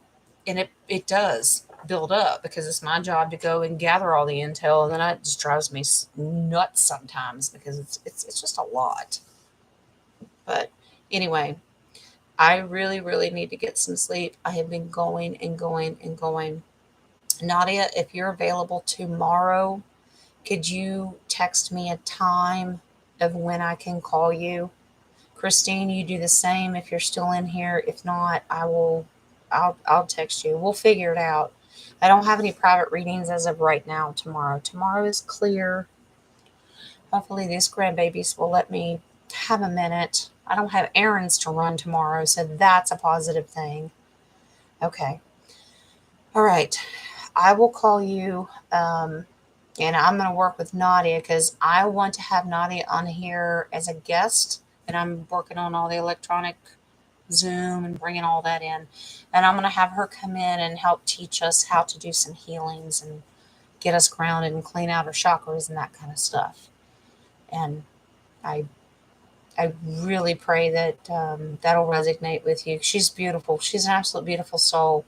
And it does build up because it's my job to go and gather all the intel. And then it just drives me nuts sometimes because it's just a lot. But anyway, I really, really need to get some sleep. I have been going and going and going. Nadia, if you're available tomorrow, could you text me a time of when I can call you? Christine, you do the same if you're still in here. If not, I'll text you. We'll figure it out. I don't have any private readings as of right now tomorrow. Tomorrow is clear. Hopefully these grandbabies will let me have a minute. I don't have errands to run tomorrow, so that's a positive thing. Okay. All right. I will call you, and I'm going to work with Nadia because I want to have Nadia on here as a guest, and I'm working on all the electronic Zoom and bringing all that in. And I'm going to have her come in and help teach us how to do some healings and get us grounded and clean out our chakras and that kind of stuff. And I really pray that that'll resonate with you. She's beautiful. She's an absolute beautiful soul.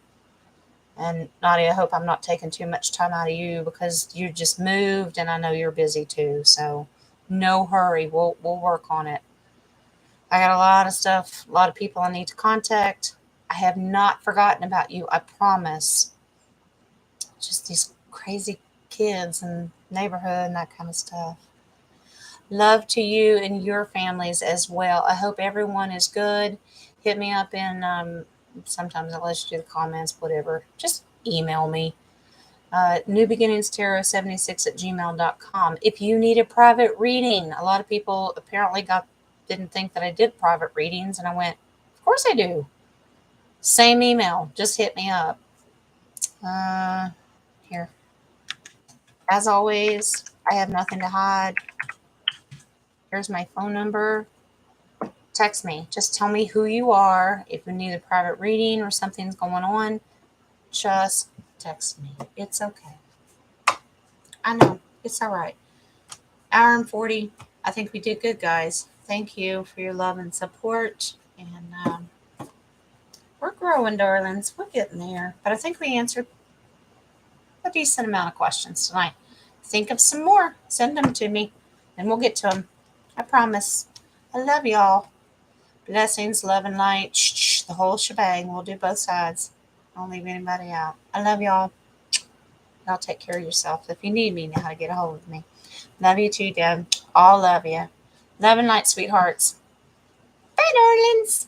And Nadia, I hope I'm not taking too much time out of you because you just moved and I know you're busy too. So no hurry. We'll work on it. I got a lot of stuff, a lot of people I need to contact. I have not forgotten about you. I promise. Just these crazy kids and neighborhood and that kind of stuff. Love to you and your families as well. I hope everyone is good. Hit me up in, sometimes I'll let you do the comments, whatever. Just email me. newbeginningstarot76@gmail.com. If you need a private reading, a lot of people apparently didn't think that I did private readings, and I went, of course I do. Same email. Just hit me up. Here. As always, I have nothing to hide. Here's my phone number. Text me. Just tell me who you are. If you need a private reading or something's going on, just text me. It's okay. I know. It's all right. Hour and 40. I think we did good, guys. Thank you for your love and support. And we're growing, darlings. We're getting there. But I think we answered a decent amount of questions tonight. Think of some more. Send them to me, and we'll get to them. I promise. I love y'all. Blessings, love, and light. Shh, the whole shebang. We'll do both sides. Don't leave anybody out. I love y'all. Y'all take care of yourself. If you need me, know how to get a hold of me. Love you too, Deb. All love you. Love and light, sweethearts. Bye, darlings.